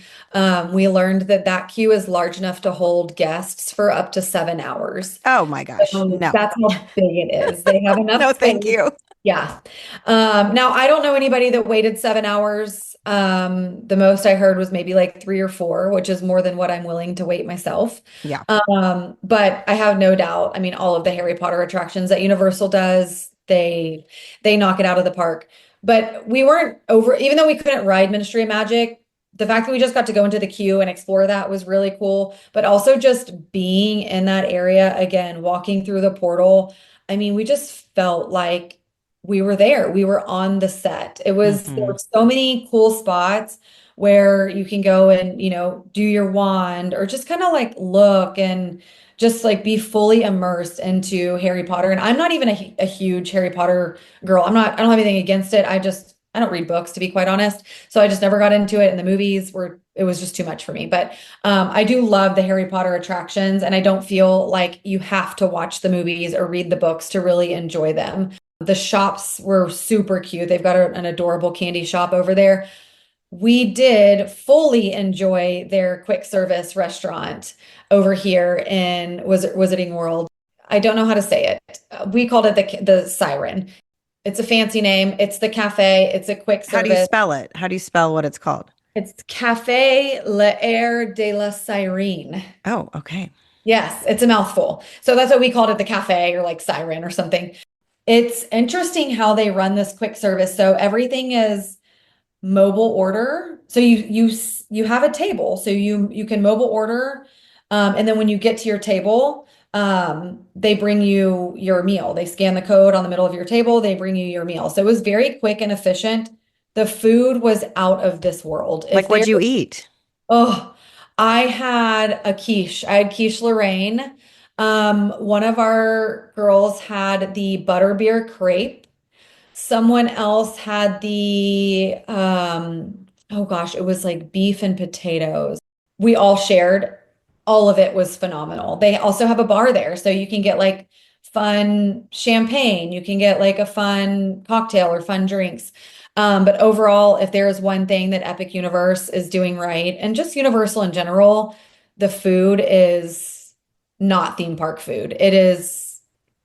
We learned that that queue is large enough to hold guests for up to 7 hours. Oh my gosh. No. That's how big it is. They have enough No, thank space. you. Yeah. Now I don't know anybody that waited 7 hours. The most I heard was maybe like 3 or 4, which is more than what I'm willing to wait myself. Yeah. But I have no doubt. I mean, all of the Harry Potter attractions that Universal does, they knock it out of the park. But we weren't over, even though we couldn't ride Ministry of Magic, the fact that we just got to go into the queue and explore that was really cool. But also just being in that area again, walking through the portal. I mean, we just felt like we were there. We were on the set. There were so many cool spots where you can go and, do your wand or just kind of like look and just like be fully immersed into Harry Potter. And I'm not even a huge Harry Potter girl. I don't have anything against it. I don't read books, to be quite honest. So I just never got into it. And the movies it was just too much for me. But I do love the Harry Potter attractions. And I don't feel like you have to watch the movies or read the books to really enjoy them. The shops were super cute. They've got an adorable candy shop over there. We did fully enjoy their quick service restaurant over here in Wizarding World. I don't know how to say it. We called it the Sirène. It's a fancy name. It's the cafe. It's a quick service. How do you spell it? How do you spell what it's called? It's Café L'Air de la Sirène. Oh, okay. Yes, it's a mouthful. So that's what we called it, the cafe or like Siren or something. It's interesting how they run this quick service. So everything is mobile order. So you have a table, so you can mobile order, and then when you get to your table, they bring you your meal. They scan the code on the middle of your table. They bring you your meal. So it was very quick and efficient. The food was out of this world. Like, what'd you eat? Oh, I had a quiche. I had quiche Lorraine. One of our girls had the butterbeer crepe. Someone else had the oh gosh, it was like beef and potatoes. We all shared. All of it was phenomenal. They also have a bar there, so you can get like fun champagne. You can get like a fun cocktail or fun drinks. But overall, if there is one thing that Epic Universe is doing right, and just Universal in general, the food is not theme park food. It is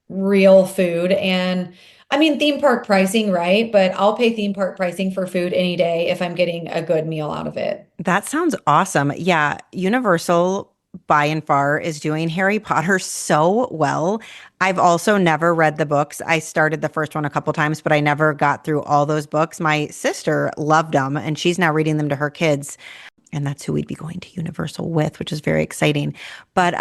real food. And I mean, theme park pricing, right? But I'll pay theme park pricing for food any day if I'm getting a good meal out of it. That sounds awesome. Yeah, Universal by and far is doing Harry Potter so well. I've also never read the books. I started the first one a couple times, but I never got through all those books. My sister loved them and she's now reading them to her kids. And that's who we'd be going to Universal with, which is very exciting. But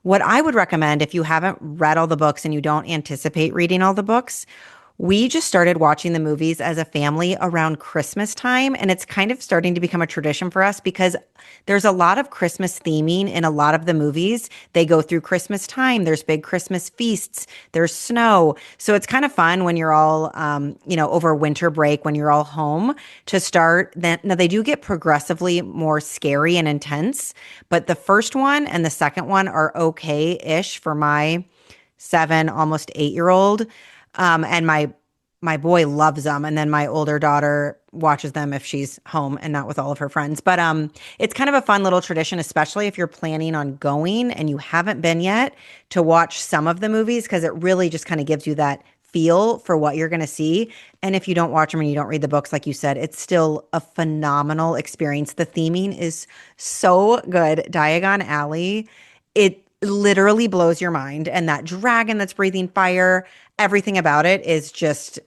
what I would recommend if you haven't read all the books and you don't anticipate reading all the books, we just started watching the movies as a family around Christmas time. And it's kind of starting to become a tradition for us because there's a lot of Christmas theming in a lot of the movies. They go through Christmas time. There's big Christmas feasts. There's snow. So it's kind of fun when you're all, over winter break, when you're all home to start. Then now they do get progressively more scary and intense, but the first one and the second one are okay-ish for my 7, almost 8-year-old. And my boy loves them. And then my older daughter watches them if she's home and not with all of her friends. But it's kind of a fun little tradition, especially if you're planning on going and you haven't been yet, to watch some of the movies, because it really just kind of gives you that feel for what you're going to see. And if you don't watch them and you don't read the books, like you said, it's still a phenomenal experience. The theming is so good. Diagon Alley, it literally blows your mind. And that dragon that's breathing fire, everything about it is just,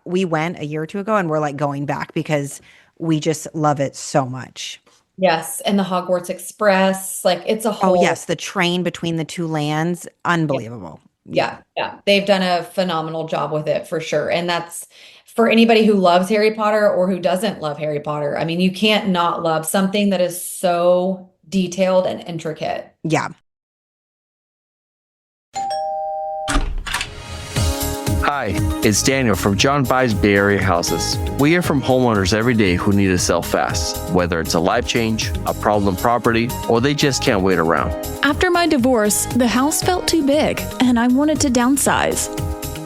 we went a year or two ago and we're like going back because we just love it so much. Yes. And the Hogwarts Express, like it's a whole. Oh, yes. The train between the two lands, unbelievable. Yeah. They've done a phenomenal job with it for sure. And that's for anybody who loves Harry Potter or who doesn't love Harry Potter. I mean, you can't not love something that is so detailed and intricate. Yeah. Hi, it's Daniel from John Buys Bay Area Houses. We hear from homeowners every day who need to sell fast, whether it's a life change, a problem property, or they just can't wait around. After my divorce, the house felt too big, and I wanted to downsize.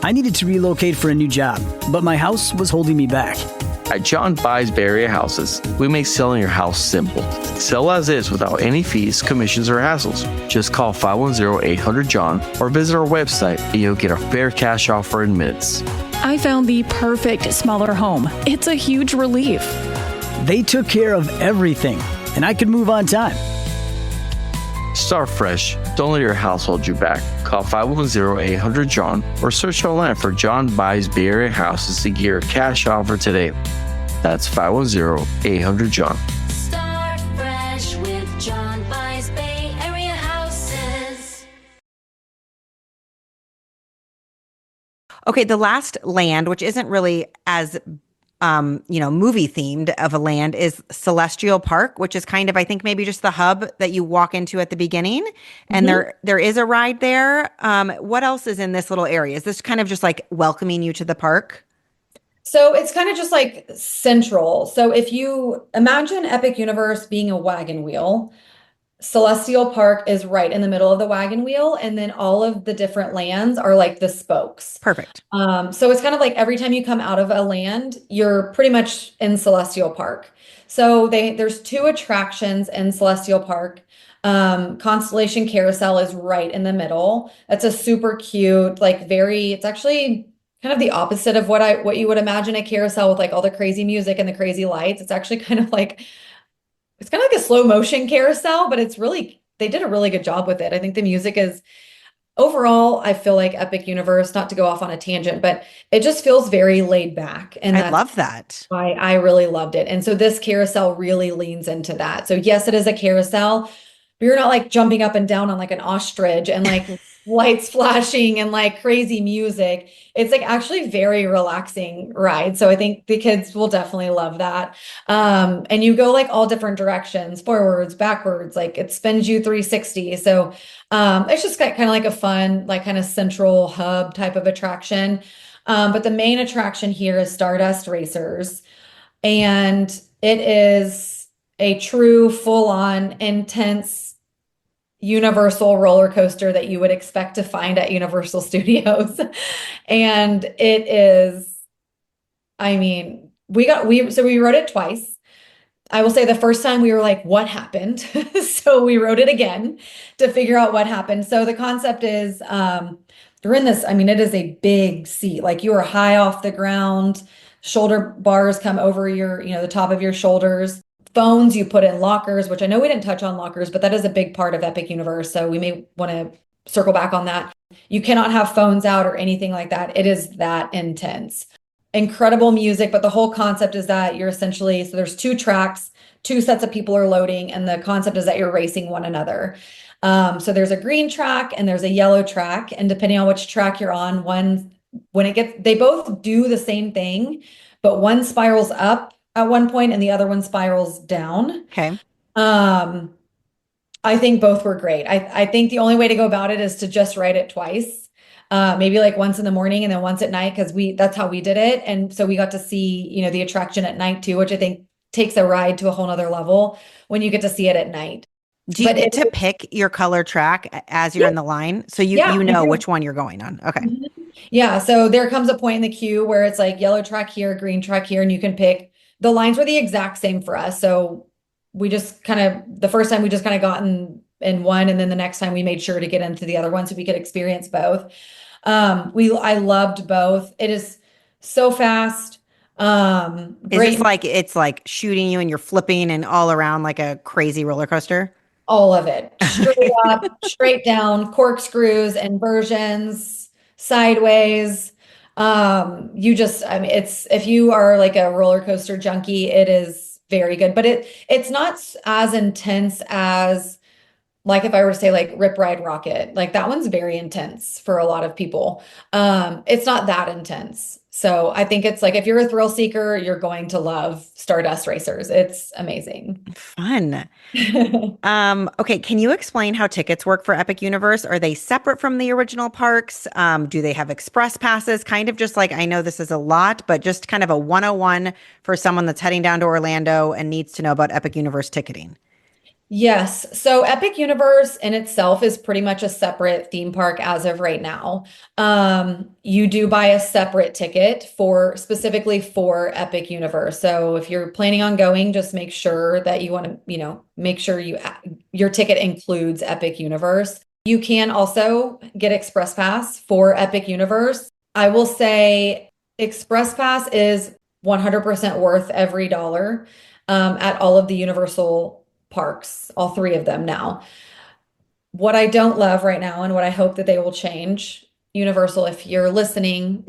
I needed to relocate for a new job, but my house was holding me back. At John Buys Bay Area Houses, we make selling your house simple. Sell as is without any fees, commissions, or hassles. Just call 510-800-JOHN or visit our website and you'll get a fair cash offer in minutes. I found the perfect smaller home. It's a huge relief. They took care of everything, and I could move on time. Start fresh. Don't let your house hold you back. Call 510-800-JOHN or search online for John Buys Bay Area Houses to get your cash offer today. That's 510-800-JOHN. Start fresh with John Buys Bay Area Houses. Okay, the last land, which isn't really as movie themed of a land, is Celestial Park, which is kind of, I think, maybe just the hub that you walk into at the beginning. And there is a ride there. What else is in this little area? Is this kind of just like welcoming you to the park? So it's kind of just like central. So if you imagine Epic Universe being a wagon wheel, Celestial Park is right in the middle of the wagon wheel, and then all of the different lands are like the spokes. Perfect. So it's kind of like every time you come out of a land, you're pretty much in Celestial Park. So there's 2 attractions in Celestial Park. Constellation Carousel is right in the middle. That's a super cute, it's actually kind of the opposite of what you would imagine a carousel with, like all the crazy music and the crazy lights. It's actually kind of like a slow motion carousel, but they did a really good job with it. I think the music is overall, I feel like Epic Universe, not to go off on a tangent, but it just feels very laid back. And I love that. I really loved it. And so this carousel really leans into that. So yes, it is a carousel, but you're not like jumping up and down on like an ostrich and like lights flashing and like crazy music. It's like actually very relaxing ride. So I think the kids will definitely love that. And you go like all different directions, forwards, backwards, like it spins you 360. So it's just got kind of like a fun, like kind of central hub type of attraction. But the main attraction here is Stardust Racers. And it is a true full-on intense Universal roller coaster that you would expect to find at Universal Studios. And it is, we rode it twice. I will say the first time we were like, what happened? So we rode it again to figure out what happened. So the concept is, you're in this, it is a big seat, like you are high off the ground, shoulder bars come over your, the top of your shoulders. Phones you put in lockers, which I know we didn't touch on lockers, but that is a big part of Epic Universe. So we may want to circle back on that. You cannot have phones out or anything like that. It is that intense. incredible music, but the whole concept is that you're essentially, so there's two tracks, two sets of people are loading, and the concept is that you're racing one another. So there's a green track and there's a yellow track, and depending on which track you're on, they both do the same thing, but one spirals up at one point and the other one spirals down. Okay. I think both were great. I think the only way to go about it is to just ride it twice. Maybe like once in the morning and then once at night, because that's how we did it. And so we got to see, the attraction at night too, which I think takes a ride to a whole nother level when you get to see it at night. Do you get to pick your color track as you're in the line? So you know which one you're going on. Okay. Yeah. So there comes a point in the queue where it's like yellow track here, green track here, and you can pick. The lines were the exact same for us. So we just the first time we just kind of got in one, and then the next time we made sure to get into the other one so we could experience both. I loved both. It is so fast. Is this like it's like shooting you and you're flipping and all around like a crazy roller coaster? All of it. Straight up, straight down, corkscrews, inversions, sideways. If you are like a roller coaster junkie, it is very good, but it's not as intense as like if I were to say like Rip Ride Rocket, like that one's very intense for a lot of people. It's not that intense. So I think it's like if you're a thrill seeker, you're going to love Stardust Racers. It's amazing. Fun. Okay, can you explain how tickets work for Epic Universe? Are they separate from the original parks? Do they have express passes? Kind of just like, I know this is a lot, but just kind of a 101 for someone that's heading down to Orlando and needs to know about Epic Universe ticketing. Yes. So Epic Universe in itself is pretty much a separate theme park as of right now. You do buy a separate ticket specifically for Epic Universe. So if you're planning on going, just make sure that you want to, make sure your ticket includes Epic Universe. You can also get Express Pass for Epic Universe. I will say Express Pass is 100% worth every dollar at all of the Universal parks, all three of them now. What I don't love right now, and what I hope that they will change, Universal, if you're listening,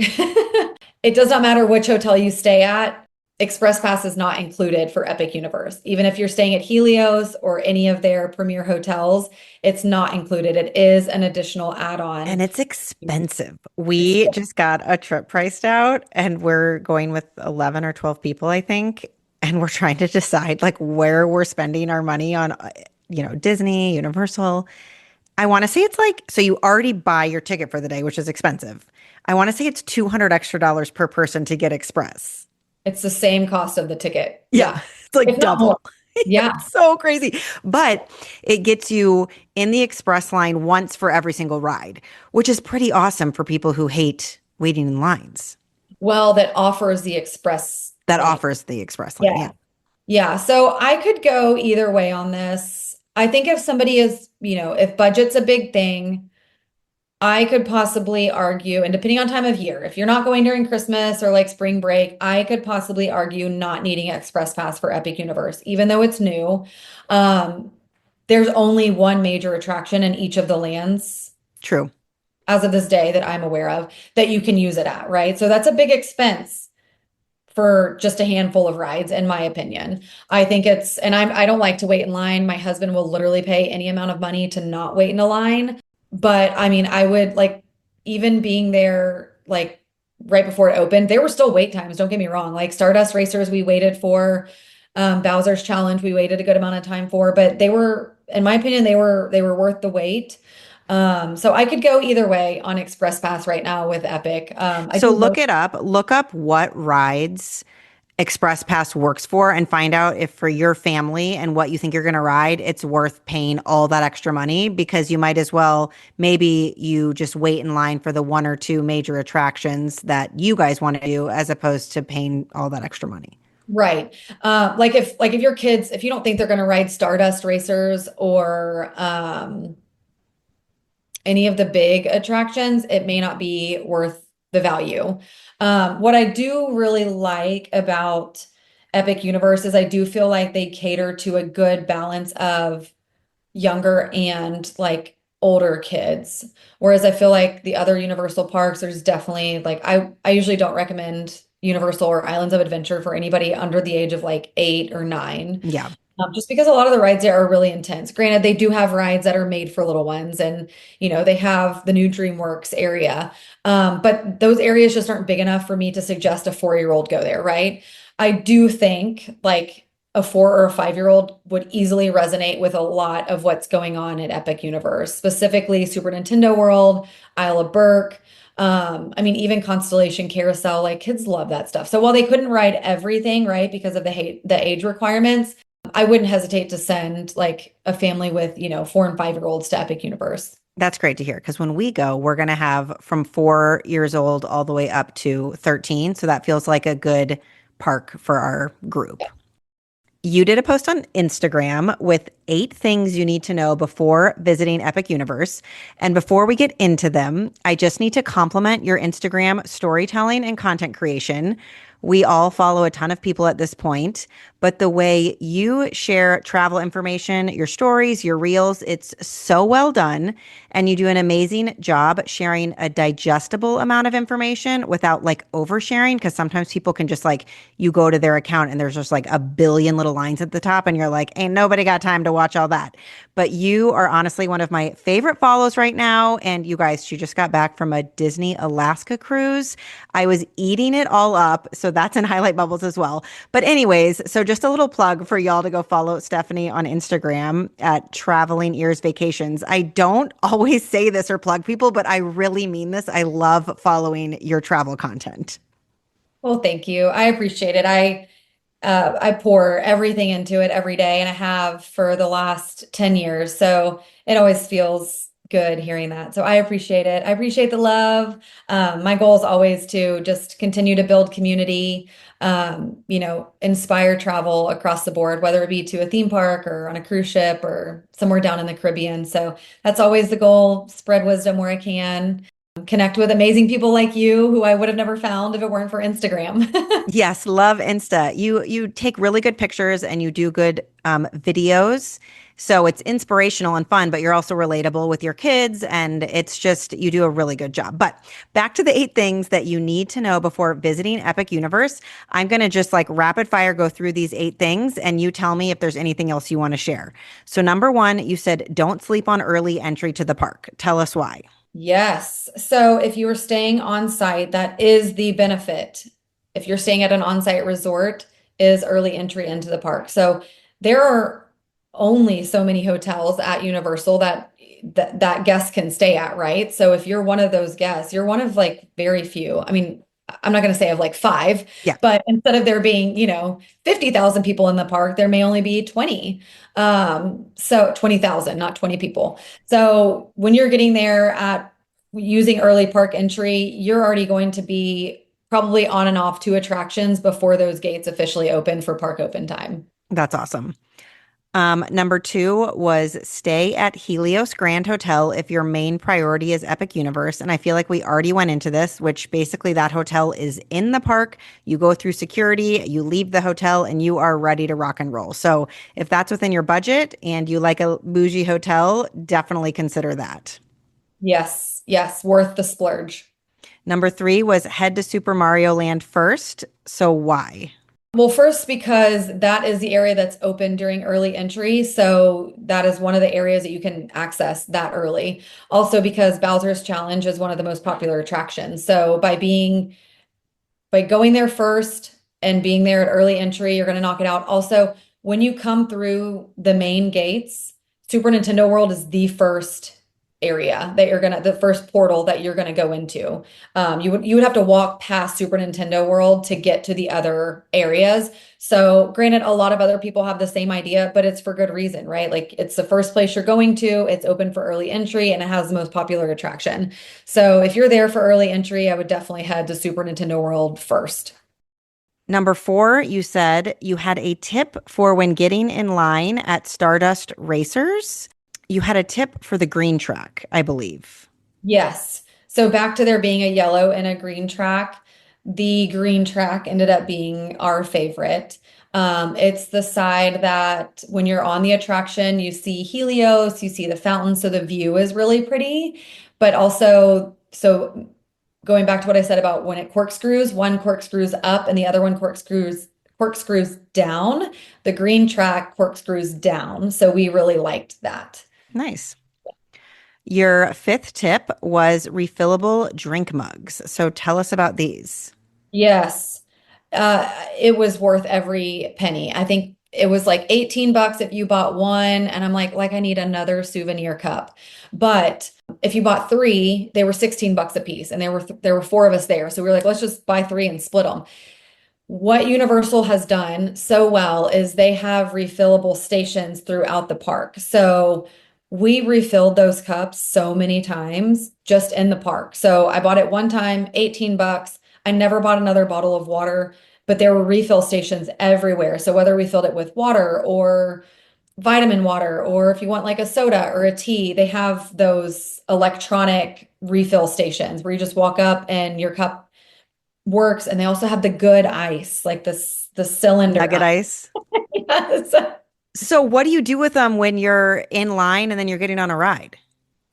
it does not matter which hotel you stay at, Express Pass is not included for Epic Universe. Even if you're staying at Helios or any of their premier hotels, it's not included. It is an additional add-on. And it's expensive. We just got a trip priced out and we're going with 11 or 12 people, I think. And we're trying to decide like where we're spending our money on, Disney, Universal. I want to say it's like, so you already buy your ticket for the day, which is expensive. I want to say it's $200 extra per person to get Express. It's the same cost of the ticket. Yeah. It's like double. Yeah. It's so crazy. But it gets you in the Express line once for every single ride, which is pretty awesome for people who hate waiting in lines. Well, that offers the Express. Offers the Express line. Yeah. Yeah. So I could go either way on this. I think if somebody is, if budget's a big thing, I could possibly argue, and depending on time of year, if you're not going during Christmas or like spring break, I could possibly argue not needing Express Pass for Epic Universe, even though it's new. There's only one major attraction in each of the lands. True. As of this day that I'm aware of that you can use it at, right? So that's a big expense for just a handful of rides, in my opinion. I think I don't like to wait in line. My husband will literally pay any amount of money to not wait in a line. But I mean, I would like, even being there, like right before it opened, there were still wait times. Don't get me wrong. Like Stardust Racers, we waited for, Bowser's Challenge, we waited a good amount of time for, but they were, in my opinion, they were worth the wait. So I could go either way on Express Pass right now with Epic. So look up what rides Express Pass works for and find out if for your family and what you think you're going to ride, it's worth paying all that extra money, because you might as well, maybe you just wait in line for the one or two major attractions that you guys want to do as opposed to paying all that extra money. Right. Like if your kids, if you don't think they're going to ride Stardust Racers or, any of the big attractions, it may not be worth the value. What I do really like about Epic Universe is I do feel like they cater to a good balance of younger and like older kids. Whereas I feel like the other Universal parks, there's definitely like, I usually don't recommend Universal or Islands of Adventure for anybody under the age of like 8 or 9. Yeah. Just because a lot of the rides there are really intense. Granted, they do have rides that are made for little ones, and they have the new DreamWorks area. But those areas just aren't big enough for me to suggest a 4-year-old go there, right? I do think like a 4 or a 5-year-old would easily resonate with a lot of what's going on at Epic Universe, specifically Super Nintendo World, Isle of Berk. I mean, even Constellation Carousel, like kids love that stuff. So while they couldn't ride everything, right, because of the age requirements, I wouldn't hesitate to send like a family with, 4 and 5-year-olds to Epic Universe. That's great to hear because when we go, we're going to have from 4 years old all the way up to 13. So that feels like a good park for our group. You did a post on Instagram with 8 things you need to know before visiting Epic Universe. And before we get into them, I just need to compliment your Instagram storytelling and content creation. We all follow a ton of people at this point, but the way you share travel information, your stories, your reels, it's so well done. And you do an amazing job sharing a digestible amount of information without like oversharing. Because sometimes people can just like, you go to their account and there's just like a billion little lines at the top and you're like, ain't nobody got time to watch all that. But you are honestly one of my favorite follows right now. And you guys, she just got back from a Disney Alaska cruise. I was eating it all up. So that's in highlight bubbles as well. But anyways, so just a little plug for y'all to go follow Stephanie on Instagram at Traveling Ears Vacations. I don't always say this or plug people, but I really mean this. I love following your travel content. Well, thank you. I appreciate it. I pour everything into it every day, and I have for the last 10 years. So it always feels good hearing that. So I appreciate it. I appreciate the love. My goal is always to just continue to build community, inspire travel across the board, whether it be to a theme park or on a cruise ship or somewhere down in the Caribbean. So that's always the goal, spread wisdom where I can. Connect with amazing people like you who I would have never found if it weren't for Instagram. Yes, love Insta. You take really good pictures and you do good videos. So it's inspirational and fun, but you're also relatable with your kids. And it's just, you do a really good job. But back to the 8 things that you need to know before visiting Epic Universe. I'm going to just like rapid fire go through these 8 things and you tell me if there's anything else you want to share. So number 1, you said don't sleep on early entry to the park. Tell us why. Yes. So if you are staying on site, that is the benefit. If you're staying at an on-site resort, is early entry into the park. So there are only so many hotels at Universal that guests can stay at, right? So if you're one of those guests, you're one of like very few. I mean, I'm not going to say of like 5, Yeah. but instead of there being, 50,000 people in the park, there may only be 20. So 20,000, not 20 people. So when you're getting there at using early park entry, you're already going to be probably on and off 2 attractions before those gates officially open for park open time. That's awesome. Number 2 was stay at Helios Grand Hotel if your main priority is Epic Universe. And I feel like we already went into this, which basically that hotel is in the park. You go through security, you leave the hotel, and you are ready to rock and roll. So if that's within your budget and you like a bougie hotel, definitely consider that. Yes, worth the splurge. Number 3 was head to Super Mario Land first. So why? Well, first, because that is the area that's open during early entry. So that is one of the areas that you can access that early. Also, because Bowser's Challenge is one of the most popular attractions. So by going there first and being there at early entry, you're going to knock it out. Also, when you come through the main gates, Super Nintendo World is the first area that the first portal that you're going to go into. You would have to walk past Super Nintendo World to get to the other areas. So granted, a lot of other people have the same idea, but it's for good reason, right? Like it's the first place you're going to, it's open for early entry, and it has the most popular attraction. So if you're there for early entry, I would definitely head to Super Nintendo World first. Number 4, you said you had a tip for when getting in line at Stardust Racers. You had a tip for the green track, I believe. Yes. So back to there being a yellow and a green track. The green track ended up being our favorite. It's the side that when you're on the attraction, you see Helios, you see the fountain, so the view is really pretty. But also, so going back to what I said about when it corkscrews, one corkscrews up and the other one corkscrews down. The green track corkscrews down. So we really liked that. Nice. Your fifth tip was refillable drink mugs. So tell us about these. Yes. It was worth every penny. I think it was like 18 bucks if you bought one. And I'm like I need another souvenir cup. But if you bought three, they were 16 bucks a piece. And there were four of us there. So we were like, let's just buy three and split them. What Universal has done so well is they have refillable stations throughout the park. So we refilled those cups so many times just in the park. So I bought it one time, 18 bucks. I never bought another bottle of water, but there were refill stations everywhere. So whether we filled it with water or vitamin water, or if you want like a soda or a tea, they have those electronic refill stations where you just walk up and your cup works. And they also have the good ice, like the cylinder Nugget ice. Yes. So what do you do with them when you're in line and then you're getting on a ride?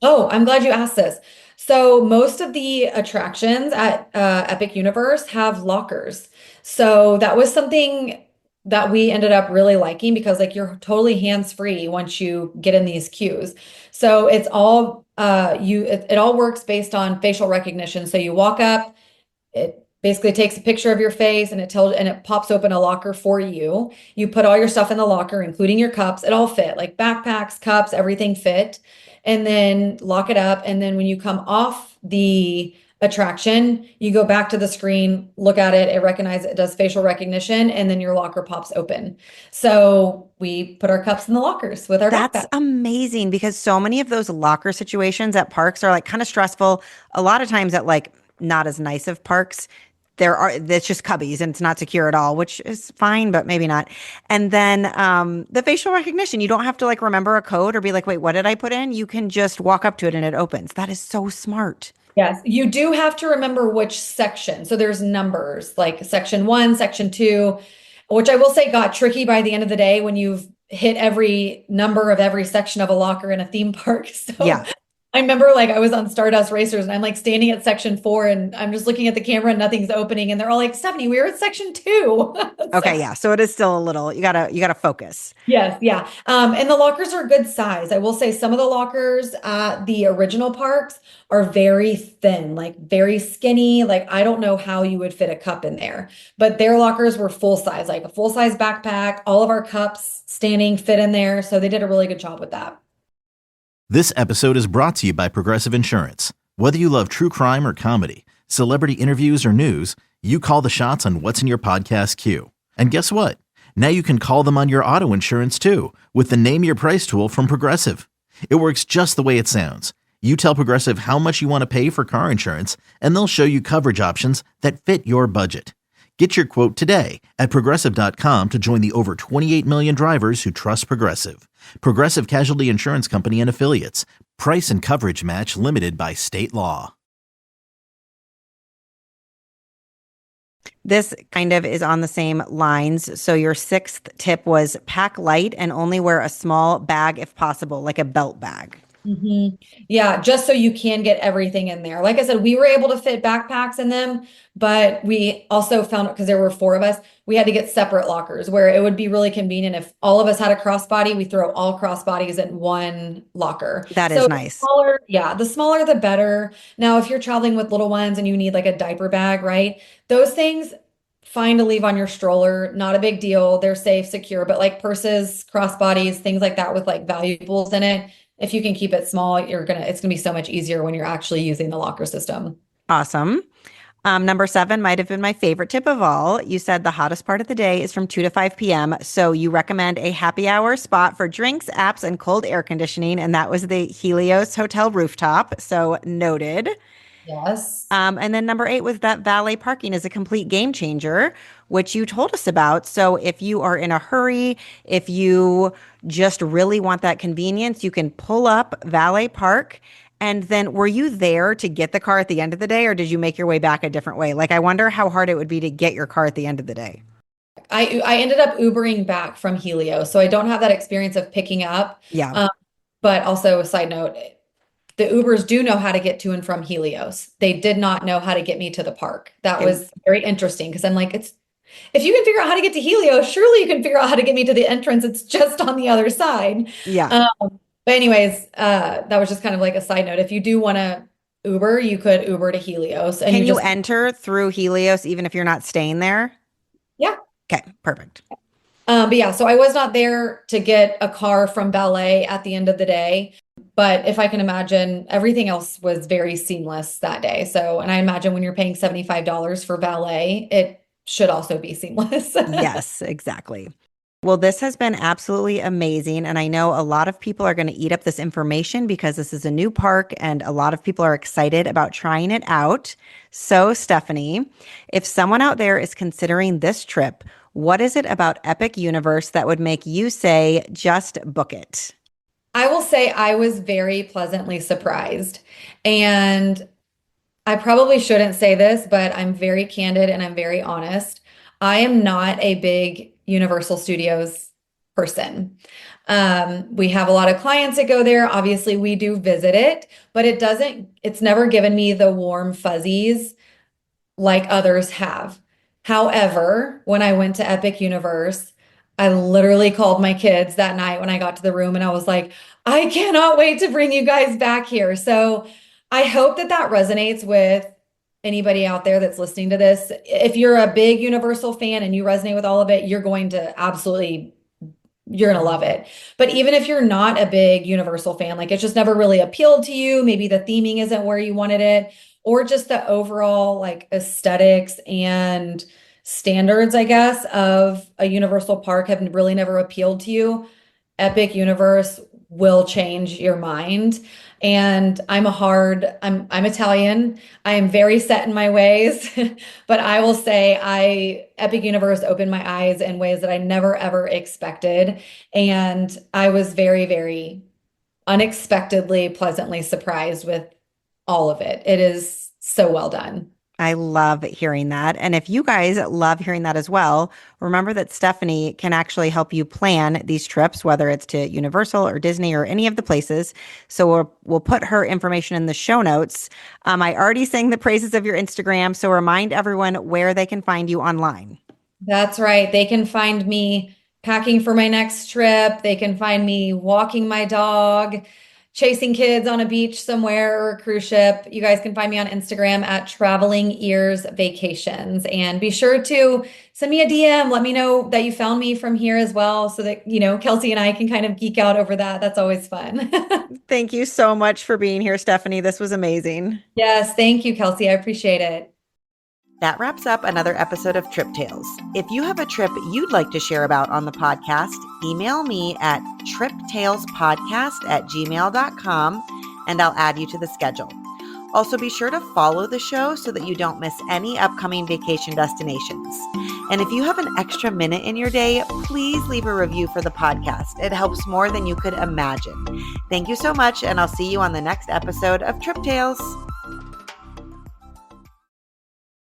Oh, I'm glad you asked this. So most of the attractions at Epic Universe have lockers. So that was something that we ended up really liking because like you're totally hands-free once you get in these queues. So it's all it all works based on facial recognition. So you walk up, it basically takes a picture of your face and it pops open a locker for you. You put all your stuff in the locker, including your cups. It all fit, like backpacks, cups, everything fit. And then lock it up. And then when you come off the attraction, you go back to the screen, look at it, it recognizes it does facial recognition, and then your locker pops open. So we put our cups in the lockers with our That's backpack. amazing because so many of those locker situations at parks are like kind of stressful. A lot of times at like not as nice of parks, it's just cubbies and it's not secure at all, which is fine, but maybe not. And then the facial recognition, you don't have to like remember a code or be like, wait, what did I put in? You can just walk up to it and it opens. That is so smart. Yes, you do have to remember which section. So there's numbers like section 1, section 2, which I will say got tricky by the end of the day when you've hit every number of every section of a locker in a theme park. So Yeah. I remember like I was on Stardust Racers and I'm like standing at section 4 and I'm just looking at the camera and nothing's opening and they're all like, Stephanie, we were at section 2. Okay, yeah. So it is still a little, you gotta focus. Yes, yeah. And the lockers are a good size. I will say some of the lockers at the original parks are very thin, like very skinny. Like I don't know how you would fit a cup in there, but their lockers were full size, like a full size backpack. All of our cups standing fit in there. So they did a really good job with that. This episode is brought to you by Progressive Insurance. Whether you love true crime or comedy, celebrity interviews or news, you call the shots on what's in your podcast queue. And guess what? Now you can call them on your auto insurance too with the Name Your Price tool from Progressive. It works just the way it sounds. You tell Progressive how much you want to pay for car insurance, and they'll show you coverage options that fit your budget. Get your quote today at Progressive.com to join the over 28 million drivers who trust Progressive. Progressive Casualty Insurance Company and Affiliates. Price and coverage match limited by state law. This kind of is on the same lines. So your sixth tip was pack light and only wear a small bag if possible, like a belt bag. Mm-hmm. Yeah, just so you can get everything in there. Like I said, we were able to fit backpacks in them, but we also found, because there were 4 of us, we had to get separate lockers where it would be really convenient if all of us had a crossbody, we throw all crossbodies in one locker. That is nice. The smaller, the better. Now, if you're traveling with little ones and you need like a diaper bag, right? Those things, fine to leave on your stroller, not a big deal. They're safe, secure, but like purses, crossbodies, things like that with like valuables in it, if you can keep it small, it's gonna be so much easier when you're actually using the locker system. Awesome. Number 7 might have been my favorite tip of all. You said the hottest part of the day is from 2 to 5 p.m. So you recommend a happy hour spot for drinks, apps, and cold air conditioning. And that was the Helios Hotel rooftop. So noted. Yes. And then number 8 was that valet parking is a complete game changer, which you told us about. So if you are in a hurry, if you just really want that convenience, you can pull up valet park. And then were you there to get the car at the end of the day, or did you make your way back a different way? Like, I wonder how hard it would be to get your car at the end of the day. I ended up Ubering back from Helios, so I don't have that experience of picking up. Yeah. But also a side note, the Ubers do know how to get to and from Helios. They did not know how to get me to the park. That was very interesting because I'm like, if you can figure out how to get to Helios, surely you can figure out how to get me to the entrance. It's just on the other side. Yeah. But anyways, that was just kind of like a side note. If you do want to Uber, you could Uber to Helios. And Can you enter through Helios even if you're not staying there? Yeah. Okay, perfect. But yeah, so I was not there to get a car from Valet at the end of the day. But if I can imagine, everything else was very seamless that day. So, and I imagine when you're paying $75 for Valet, it should also be seamless. Yes, exactly. Well, this has been absolutely amazing. And I know a lot of people are going to eat up this information because this is a new park and a lot of people are excited about trying it out. So, Stephanie, if someone out there is considering this trip, what is it about Epic Universe that would make you say, just book it? I will say I was very pleasantly surprised. And I probably shouldn't say this, but I'm very candid and I'm very honest. I am not a big Universal Studios person. We have a lot of clients that go there. Obviously, we do visit it, but it's never given me the warm fuzzies like others have. However, when I went to Epic Universe, I literally called my kids that night when I got to the room and I was like, I cannot wait to bring you guys back here. So I hope that resonates with anybody out there that's listening to this. If you're a big Universal fan and you resonate with all of it, you're going to love it. But even if you're not a big Universal fan, like it's just never really appealed to you, maybe the theming isn't where you wanted it, or just the overall like aesthetics and standards, I guess, of a Universal park have really never appealed to you, Epic Universe will change your mind. And I'm Italian. I am very set in my ways, but I will say Epic Universe opened my eyes in ways that I never ever expected. And I was very, very unexpectedly, pleasantly surprised with all of it. It is so well done. I love hearing that. And if you guys love hearing that as well, remember that Stephanie can actually help you plan these trips, whether it's to Universal or Disney or any of the places. So we'll put her information in the show notes. I already sang the praises of your Instagram, so remind everyone where they can find you online. That's right. They can find me packing for my next trip. They can find me walking my dog, chasing kids on a beach somewhere or a cruise ship. You guys can find me on Instagram at Traveling Ears Vacations. And be sure to send me a DM. Let me know that you found me from here as well so that, Kelsey and I can kind of geek out over that. That's always fun. Thank you so much for being here, Stephanie. This was amazing. Yes, thank you, Kelsey. I appreciate it. That wraps up another episode of Trip Tales. If you have a trip you'd like to share about on the podcast, email me at triptalespodcast@gmail.com and I'll add you to the schedule. Also, be sure to follow the show so that you don't miss any upcoming vacation destinations. And if you have an extra minute in your day, please leave a review for the podcast. It helps more than you could imagine. Thank you so much, and I'll see you on the next episode of Trip Tales.